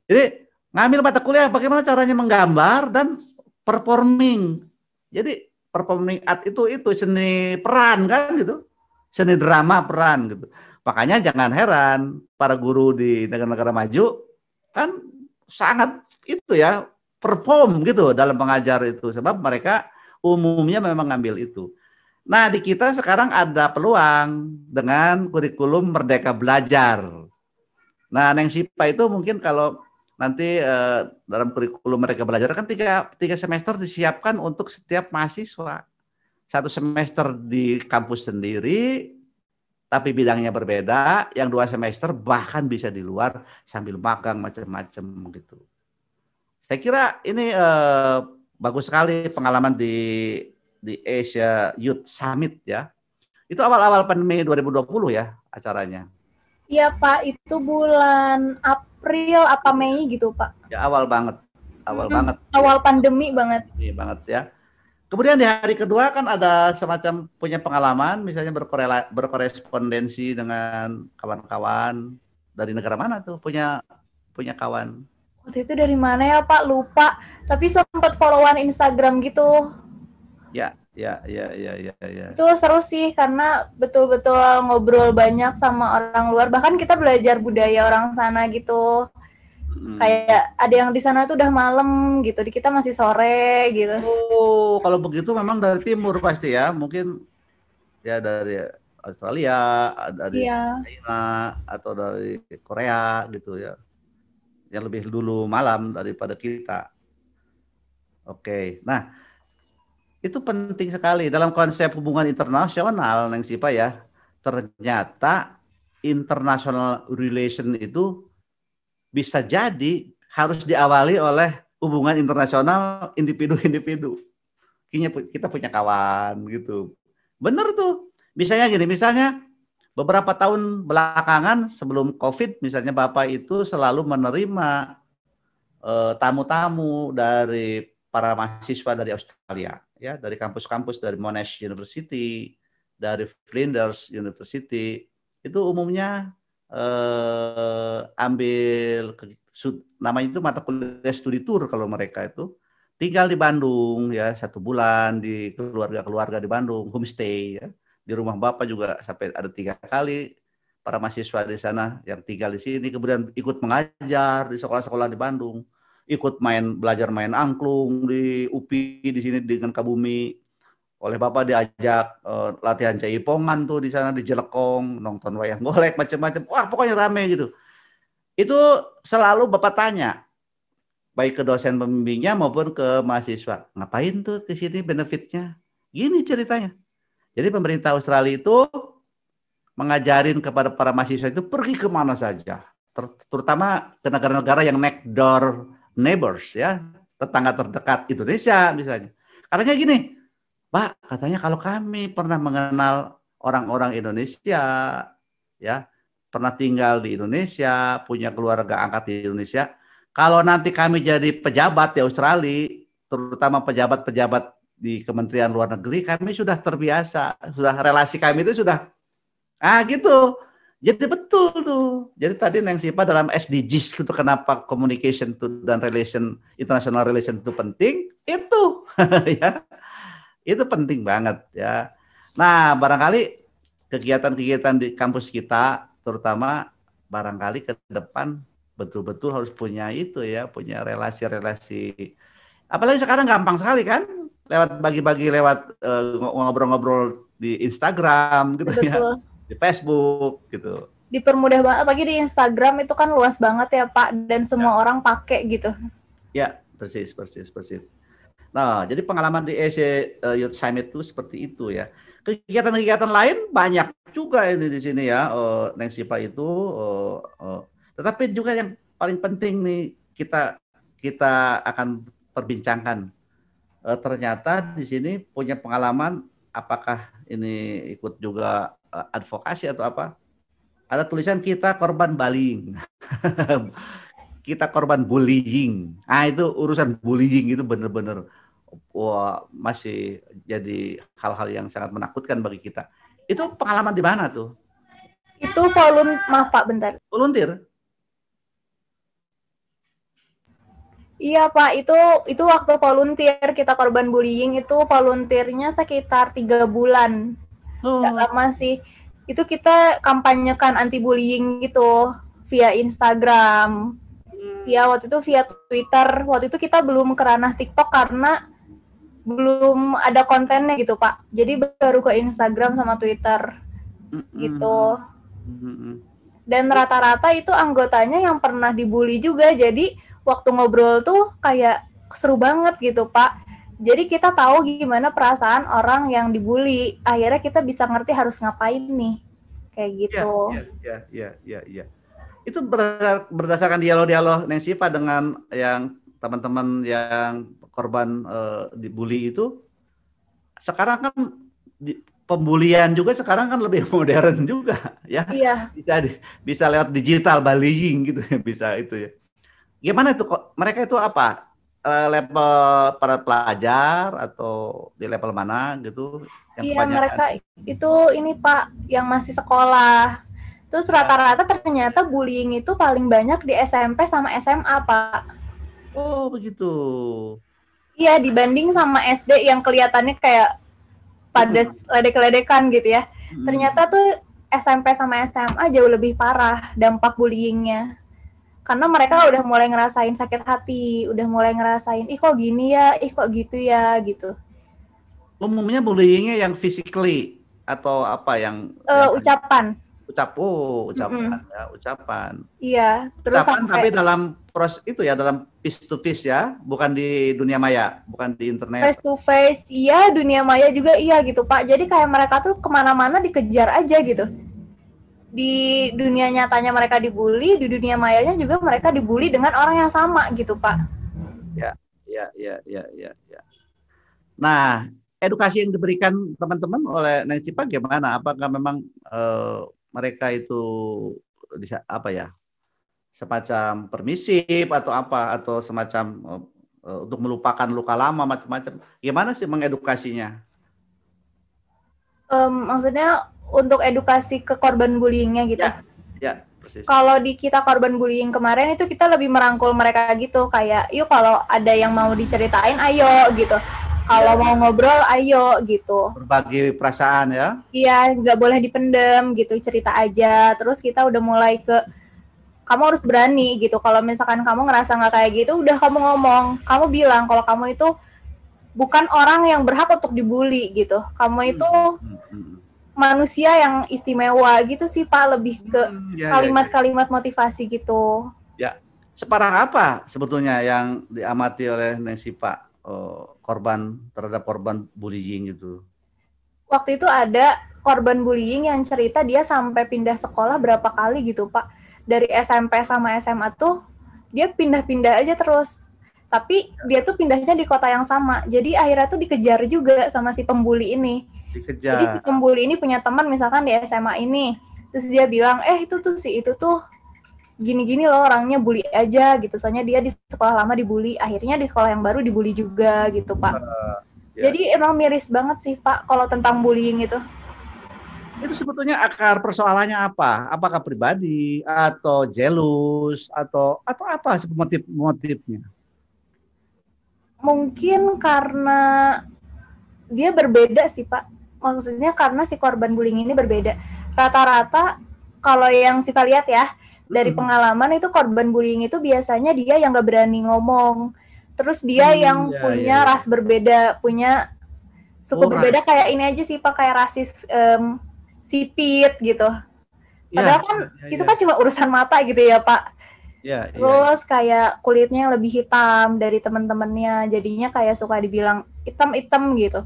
Jadi ngambil mata kuliah bagaimana caranya menggambar dan performing. Jadi performing art itu seni peran kan gitu. Seni drama peran gitu. Makanya jangan heran para guru di negara-negara maju kan sangat itu ya, perform gitu dalam mengajar itu, sebab mereka umumnya memang ngambil itu. Nah, di kita sekarang ada peluang dengan kurikulum Merdeka Belajar. Nah, Neng Siva itu mungkin kalau nanti dalam kurikulum Merdeka Belajar kan tiga semester disiapkan untuk setiap mahasiswa. 1 semester di kampus sendiri, tapi bidangnya berbeda. Yang 2 semester bahkan bisa di luar sambil magang macam-macam gitu. Saya kira ini bagus sekali pengalaman di Asia Youth Summit ya. Itu awal-awal pandemi 2020 ya acaranya. Iya Pak, itu bulan April apa Mei gitu Pak. Ya awal banget. Awal pandemi banget. Iya banget ya. Kemudian di hari kedua kan ada semacam punya pengalaman, misalnya berkorespondensi dengan kawan-kawan dari negara mana tuh, punya kawan. waktu itu dari mana ya Pak, lupa. Tapi sempat followan Instagram gitu. Ya. Itu seru sih karena betul-betul ngobrol banyak sama orang luar. Bahkan kita belajar budaya orang sana gitu. Kayak ada yang di sana tuh udah malam gitu, di kita masih sore gitu. Oh, kalau begitu memang dari timur pasti ya, mungkin ya dari Australia, dari China atau dari Korea gitu ya, yang lebih dulu malam daripada kita. Oke, nah itu penting sekali dalam konsep hubungan internasional, Neng Sipa ya. Ternyata international relation itu bisa jadi harus diawali oleh hubungan internasional individu-individu. Kita punya kawan gitu. Bener tuh. Misalnya beberapa tahun belakangan sebelum COVID, misalnya Bapak itu selalu menerima tamu-tamu dari para mahasiswa dari Australia, ya, dari kampus-kampus dari Monash University, dari Flinders University, itu umumnya ambil namanya itu mata kuliah studi tour kalau mereka itu tinggal di Bandung ya 1 bulan di keluarga-keluarga di Bandung, homestay ya. Di rumah Bapak juga sampai ada 3 kali para mahasiswa di sana yang tinggal di sini, kemudian ikut mengajar di sekolah-sekolah di Bandung, ikut belajar main angklung di UPI di sini dengan Kabumi. Oleh Bapak diajak latihan jaipongan tuh di sana di Jelekong, nonton wayang golek macam-macam. Wah, pokoknya rame gitu. Itu selalu Bapak tanya baik ke dosen pembimbingnya maupun ke mahasiswa. Ngapain tuh ke sini benefitnya? Gini ceritanya. Jadi pemerintah Australia itu mengajarin kepada para mahasiswa itu pergi kemana saja. Terutama ke negara-negara yang next door neighbors ya, tetangga terdekat Indonesia misalnya. Katanya gini, Pak, katanya kalau kami pernah mengenal orang-orang Indonesia, ya, pernah tinggal di Indonesia, punya keluarga angkat di Indonesia, kalau nanti kami jadi pejabat di Australia, terutama pejabat-pejabat di Kementerian Luar Negeri, kami sudah terbiasa, sudah relasi kami itu sudah, gitu. Jadi betul tuh. Jadi tadi Neng Sipa dalam SDGs itu kenapa communication dan international relation itu penting, itu ya. Itu penting banget ya. Nah, barangkali kegiatan-kegiatan di kampus kita terutama barangkali ke depan betul-betul harus punya itu ya, punya relasi-relasi. Apalagi sekarang gampang sekali kan, lewat bagi-bagi lewat ngobrol-ngobrol di Instagram gitu. Betul. Ya. Di Facebook gitu. Dipermudah banget, apalagi di Instagram itu kan luas banget ya Pak, dan semua orang pakai gitu. Ya, persis. Nah, jadi pengalaman di EC Youth Summit itu seperti itu ya. Kegiatan-kegiatan lain banyak juga ini di sini ya, Neng Sipa itu. Tetapi juga yang paling penting nih kita akan perbincangkan. Ternyata di sini punya pengalaman, apakah ini ikut juga advokasi atau apa? Ada tulisan kita korban bullying. Kita korban bullying. Itu urusan bullying itu benar-benar masih jadi hal-hal yang sangat menakutkan bagi kita. Itu pengalaman di mana tuh? Itu maaf Pak, bentar. Volunteer? Iya Pak, itu waktu volunteer kita korban bullying itu volunteernya sekitar 3 bulan. Nggak lama sih. Itu kita kampanyekan anti bullying gitu via Instagram. Waktu itu via Twitter. Waktu itu kita belum ke ranah TikTok karena belum ada kontennya gitu Pak. Jadi baru ke Instagram sama Twitter gitu. Dan rata-rata itu anggotanya yang pernah dibully juga. Jadi waktu ngobrol tuh kayak seru banget gitu Pak. Jadi kita tahu gimana perasaan orang yang dibully. Akhirnya kita bisa ngerti harus ngapain nih. Kayak gitu. Iya. Itu berdasarkan dialog-dialog Neng Sipa dengan yang teman-teman yang korban dibully itu. Sekarang kan pembulian juga sekarang kan lebih modern juga ya. Iya. Bisa lewat digital bullying gitu, bisa itu ya. Gimana itu kok? Mereka itu apa? Level para pelajar atau di level mana gitu? Iya, mereka itu ini Pak yang masih sekolah. Terus rata-rata ternyata bullying itu paling banyak di SMP sama SMA Pak. Oh, begitu. Iya, dibanding sama SD yang kelihatannya kayak pada Mm-mm. ledek-ledekan gitu ya. Mm-mm. Ternyata tuh SMP sama SMA jauh lebih parah dampak bullyingnya. Karena mereka udah mulai ngerasain sakit hati, udah mulai ngerasain, ih kok gini ya, ih kok gitu ya, gitu. Umumnya bullyingnya yang physically atau apa yang Ucapan. Mm-mm. ucapan ya, ucapan. Iya, terus Ucapan sampai tapi dalam proses itu ya, dalam face to face ya, bukan di dunia maya, bukan di internet. face to face, iya, dunia maya juga iya gitu Pak. Jadi kayak mereka tuh kemana-mana dikejar aja gitu. Di dunia nyatanya mereka dibully, di dunia mayanya juga mereka dibully dengan orang yang sama gitu Pak. Ya, ya, ya, ya, ya, ya. Nah, edukasi yang diberikan teman-teman oleh Neng Cipa gimana? Apakah memang mereka itu bisa apa ya, semacam permisif atau apa, atau semacam untuk melupakan luka lama macam-macam? Gimana sih mengedukasinya? Maksudnya untuk edukasi ke korban bullyingnya gitu. Ya, ya, persis. Kalau di kita korban bullying kemarin itu kita lebih merangkul mereka gitu, kayak yuk kalau ada yang mau diceritain ayo gitu, kalau Ya, mau ngobrol ayo gitu. berbagi perasaan ya. Iya, nggak boleh dipendem gitu, cerita aja. Terus kita udah mulai ke kamu harus berani gitu. Kalau misalkan kamu ngerasa nggak kayak gitu, udah kamu ngomong, kamu bilang kalau kamu itu bukan orang yang berhak untuk dibully gitu. Kamu itu Hmm, hmm, hmm. manusia yang istimewa gitu sih Pak, lebih ke Ya, ya, ya. kalimat-kalimat motivasi gitu. Ya, separah apa sebetulnya yang diamati oleh Nancy Pak, korban terhadap korban bullying itu? Waktu itu ada korban bullying yang cerita dia sampai pindah sekolah berapa kali gitu Pak. Dari SMP sama SMA tuh dia pindah-pindah aja terus. Tapi dia tuh pindahnya di kota yang sama. Jadi akhirnya tuh dikejar juga sama si pembuli ini. Jadi si Dikejar. pembuli ini punya teman misalkan di SMA ini. Terus dia bilang, itu tuh si itu tuh gini-gini loh orangnya, bully aja gitu. Soalnya dia di sekolah lama dibully, akhirnya di sekolah yang baru dibully juga gitu Pak. Ya. Jadi emang miris banget sih Pak kalau tentang bullying itu. Itu sebetulnya akar persoalannya apa? Apakah pribadi atau jealous atau apa sih motifnya? Mungkin karena dia berbeda sih Pak. Maksudnya karena si korban bullying ini berbeda. Rata-rata kalau yang Siva lihat ya, dari pengalaman itu korban bullying itu biasanya dia yang gak berani ngomong. Terus dia yang Ya, ya, punya ya. ras berbeda, punya suku Oh, berbeda, kayak ini aja sih Pak, kayak rasis sipit gitu. ya, Padahal kan ya, itu ya, kan cuma urusan mata gitu ya Pak. ya, ya, ya. Terus kayak kulitnya lebih hitam dari teman-temannya, jadinya kayak suka dibilang hitam-hitam gitu.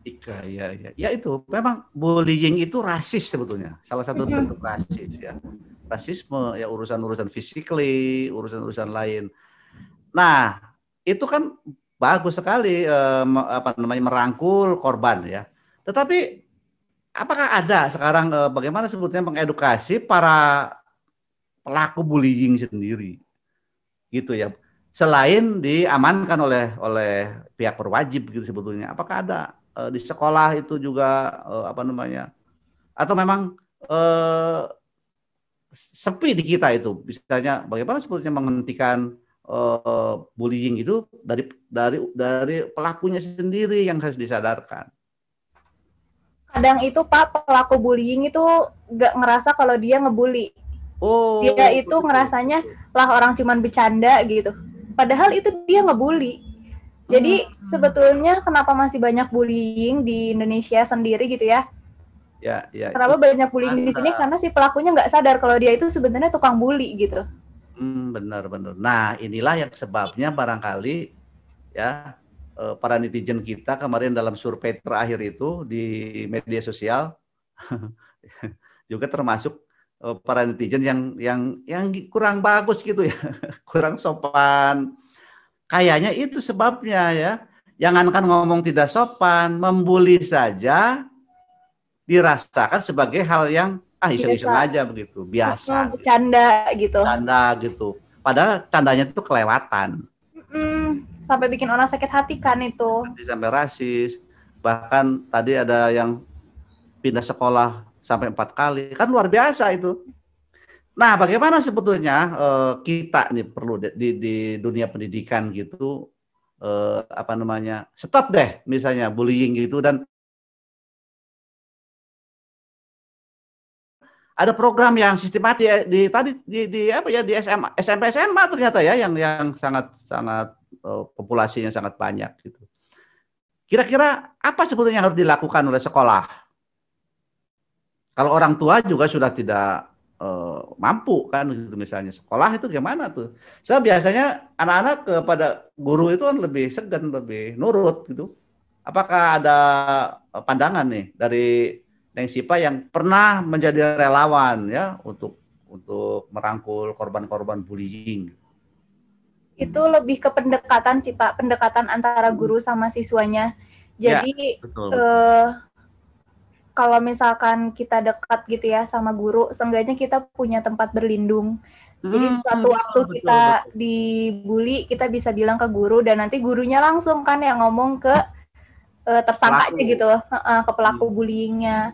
Ika, ya, ya. Ya itu, memang bullying itu rasis sebetulnya. Salah satu bentuk rasis ya. Rasisme ya, urusan-urusan physically, urusan-urusan lain. Nah, itu kan bagus sekali apa namanya, merangkul korban ya. Tetapi apakah ada sekarang bagaimana sebetulnya mengedukasi para pelaku bullying sendiri gitu ya. Selain diamankan oleh pihak berwajib gitu sebetulnya. Apakah ada di sekolah itu juga apa namanya, atau memang eh, sepi di kita itu, misalnya bagaimana sebetulnya menghentikan bullying itu dari pelakunya sendiri yang harus disadarkan. Kadang itu Pak, pelaku bullying itu gak ngerasa kalau dia ngebully. Dia Oh, itu begitu. ngerasanya lah orang cuman bercanda gitu. Padahal itu dia ngebully. Jadi sebetulnya kenapa masih banyak bullying di Indonesia sendiri gitu ya? Ya, ya itu Kenapa banyak bullying di sini? ada. Karena si pelakunya nggak sadar kalau dia itu sebenarnya tukang bully gitu. Benar-benar. Nah, inilah yang sebabnya barangkali ya para netizen kita kemarin dalam survei terakhir itu di media sosial juga termasuk para netizen yang kurang bagus gitu ya, kurang sopan. Kayaknya itu sebabnya ya. Jangankan ngomong tidak sopan, membuli saja dirasakan sebagai hal yang iseng-iseng Biasa, aja begitu, biasa, gitu. bercanda gitu. Canda gitu. Padahal candanya itu kelewatan. Sampai bikin orang sakit hati kan itu. Nanti sampai rasis. Bahkan tadi ada yang pindah sekolah sampai 4 kali. Kan luar biasa itu. Nah, bagaimana sebetulnya kita nih perlu di dunia pendidikan gitu, apa namanya, stop deh misalnya bullying gitu, dan ada program yang sistematis di tadi di apa ya, di SMA, SMP SMA ternyata ya, yang sangat sangat populasinya sangat banyak gitu. Kira-kira apa sebetulnya yang harus dilakukan oleh sekolah? Kalau orang tua juga sudah tidak mampu kan gitu, misalnya sekolah itu gimana tuh? Saya biasanya anak-anak kepada guru itu kan lebih segan, lebih nurut gitu. Apakah ada pandangan nih dari Neng Sipa yang pernah menjadi relawan ya untuk merangkul korban-korban bullying? Itu lebih ke pendekatan sih Pak, pendekatan antara guru sama siswanya. Ya, Jadi betul, betul. kalau misalkan kita dekat gitu ya sama guru, seenggaknya kita punya tempat berlindung. Jadi suatu Betul, waktu betul, kita betul. dibully, kita bisa bilang ke guru dan nanti gurunya langsung kan yang ngomong ke tersangkanya Pelaku. gitu, ke pelaku bullyingnya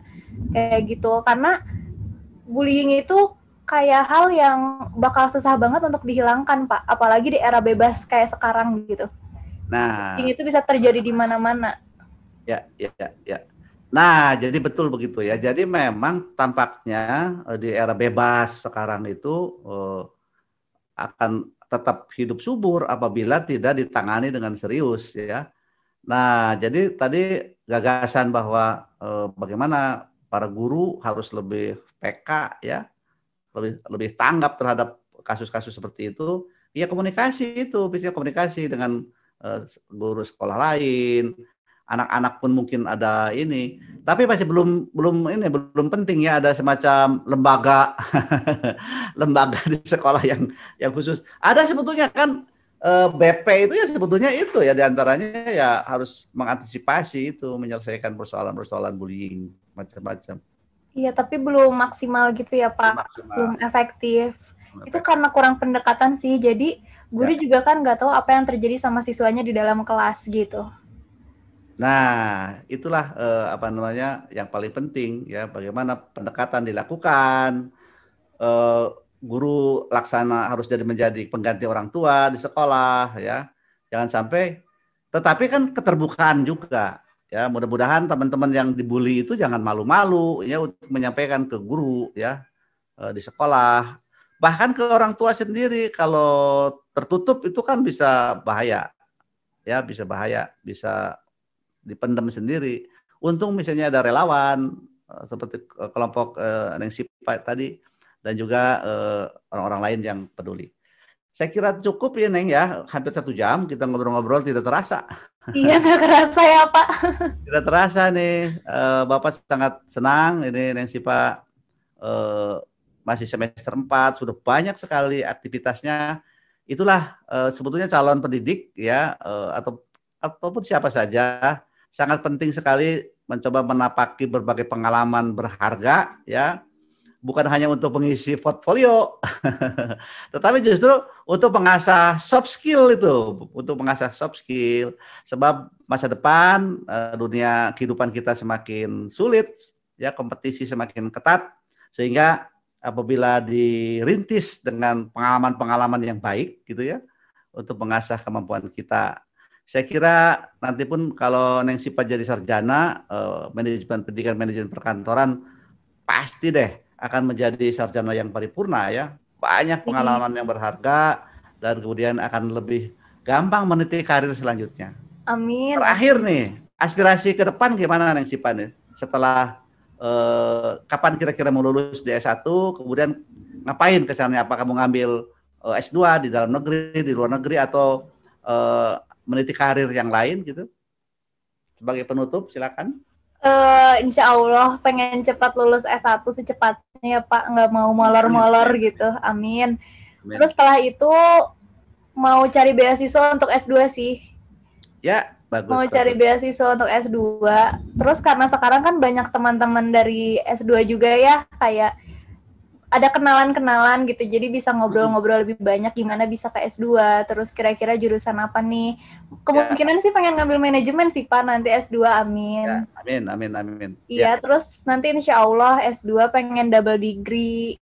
kayak gitu. Karena bullying itu kayak hal yang bakal susah banget untuk dihilangkan Pak, apalagi di era bebas kayak sekarang gitu. Nah, Bullying itu bisa terjadi di mana-mana. ya, ya, ya, ya. Nah, jadi betul begitu ya. Jadi memang tampaknya di era bebas sekarang itu akan tetap hidup subur apabila tidak ditangani dengan serius ya. Nah, jadi tadi gagasan bahwa bagaimana para guru harus lebih peka ya, lebih lebih tanggap terhadap kasus-kasus seperti itu. Ya komunikasi itu, bisa komunikasi dengan guru sekolah lain, anak-anak pun mungkin ada ini, tapi masih belum belum ini belum penting ya, ada semacam lembaga lembaga di sekolah yang khusus. Ada sebetulnya kan BP itu ya, sebetulnya itu ya diantaranya ya harus mengantisipasi itu, menyelesaikan persoalan-persoalan bullying macam-macam. Iya, tapi belum maksimal gitu ya, Belum Pak. maksimal, Belum efektif. belum Itu efektif. karena kurang pendekatan sih. Jadi, guru Ya. juga kan nggak tahu apa yang terjadi sama siswanya di dalam kelas gitu. Nah, itulah apa namanya yang paling penting ya, bagaimana pendekatan dilakukan, eh, guru laksana harus menjadi pengganti orang tua di sekolah ya. Jangan sampai, tetapi kan keterbukaan juga ya. Mudah-mudahan teman-teman yang dibully itu jangan malu-malu ya untuk menyampaikan ke guru ya, di sekolah. Bahkan ke orang tua sendiri, kalau tertutup itu kan bisa bahaya ya, bisa bahaya, bisa dipendam sendiri. Untung misalnya ada relawan seperti kelompok yang sifat tadi, dan juga orang-orang lain yang peduli. Saya kira cukup ya Neng ya, hampir 1 jam kita ngobrol-ngobrol, tidak terasa. Iya, nggak kerasa ya, Pak. Tidak terasa nih, Bapak sangat senang ini Neng Sipa masih semester 4, sudah banyak sekali aktivitasnya. Itulah sebetulnya calon pendidik ya, ataupun siapa saja, sangat penting sekali mencoba menapaki berbagai pengalaman berharga ya, bukan hanya untuk mengisi portfolio, tetapi justru untuk mengasah soft skill itu, untuk mengasah soft skill, sebab masa depan dunia kehidupan kita semakin sulit, ya kompetisi semakin ketat, sehingga apabila dirintis dengan pengalaman-pengalaman yang baik gitu ya, untuk mengasah kemampuan kita. Saya kira nanti pun kalau Neng Sipa jadi sarjana manajemen pendidikan, manajemen perkantoran, pasti deh akan menjadi sarjana yang paripurna ya. Banyak pengalaman yang berharga dan kemudian akan lebih gampang meniti karir selanjutnya. Amin. Terakhir nih, aspirasi ke depan gimana Neng Sipa nih? Setelah kapan kira-kira mau lulus di S1, kemudian ngapain kesannya? Apakah mau ngambil S2 di dalam negeri, di luar negeri, atau meniti karir yang lain gitu? Sebagai penutup silakan. Insya Allah pengen cepat lulus S1 secepatnya ya Pak, nggak mau molor-molor gitu, amin. Terus setelah itu mau cari beasiswa untuk S2 sih. Ya, bagus. Mau cari beasiswa untuk S2. Terus karena sekarang kan banyak teman-teman dari S2 juga ya, kayak ada kenalan-kenalan gitu, jadi bisa ngobrol-ngobrol lebih banyak gimana bisa ke S2, terus kira-kira jurusan apa nih. Kemungkinan sih pengen ngambil manajemen sih Pak, nanti S2, amin. Ya, amin, amin, amin. Iya, terus nanti insya Allah S2 pengen double degree.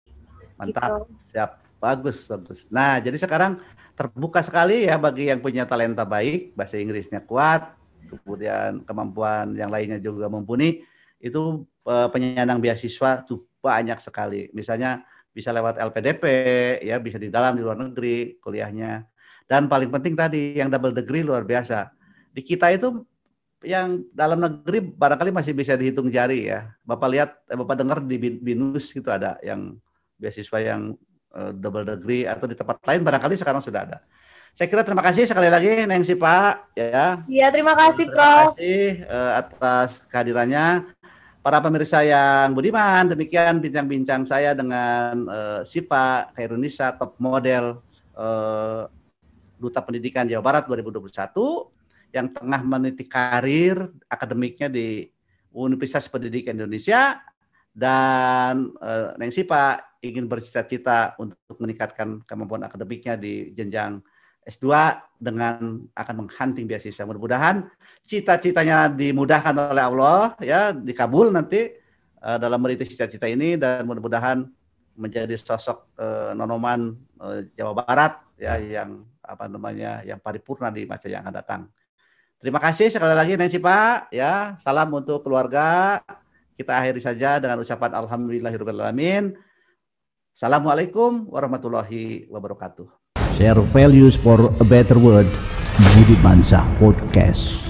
Mantap, gitu. siap, bagus, bagus. Nah, jadi sekarang terbuka sekali ya bagi yang punya talenta baik, bahasa Inggrisnya kuat, kemudian kemampuan yang lainnya juga mumpuni, itu penyandang beasiswa tuh banyak sekali. Misalnya bisa lewat LPDP, ya bisa di dalam di luar negeri kuliahnya. Dan paling penting tadi yang double degree luar biasa. Di kita itu yang dalam negeri barangkali masih bisa dihitung jari ya. Bapak lihat, Bapak dengar di BINUS itu ada yang beasiswa yang double degree atau di tempat lain barangkali sekarang sudah ada. Saya kira terima kasih sekali lagi Nengsi Pak ya. Iya, terima kasih Terima Prof. kasih atas kehadirannya. Para pemirsa yang budiman, demikian bincang-bincang saya dengan Sipa Khairunisa, top model Duta Pendidikan Jawa Barat 2021 yang tengah meniti karir akademiknya di Universitas Pendidikan Indonesia, dan Neng Sipa ingin bercita-cita untuk meningkatkan kemampuan akademiknya di jenjang S2 dengan akan menghunting beasiswa. Mudah-mudahan cita-citanya dimudahkan oleh Allah ya, dikabul nanti dalam merintis cita-cita ini, dan mudah-mudahan menjadi sosok nonoman Jawa Barat ya yang yang paripurna di masa yang akan datang. Terima kasih sekali lagi Nancy Pak ya. Salam untuk keluarga. Kita akhiri saja dengan ucapan alhamdulillahirobbilalamin. Assalamualaikum warahmatullahi wabarakatuh. Share values for a better world. Budi Mansa Podcast.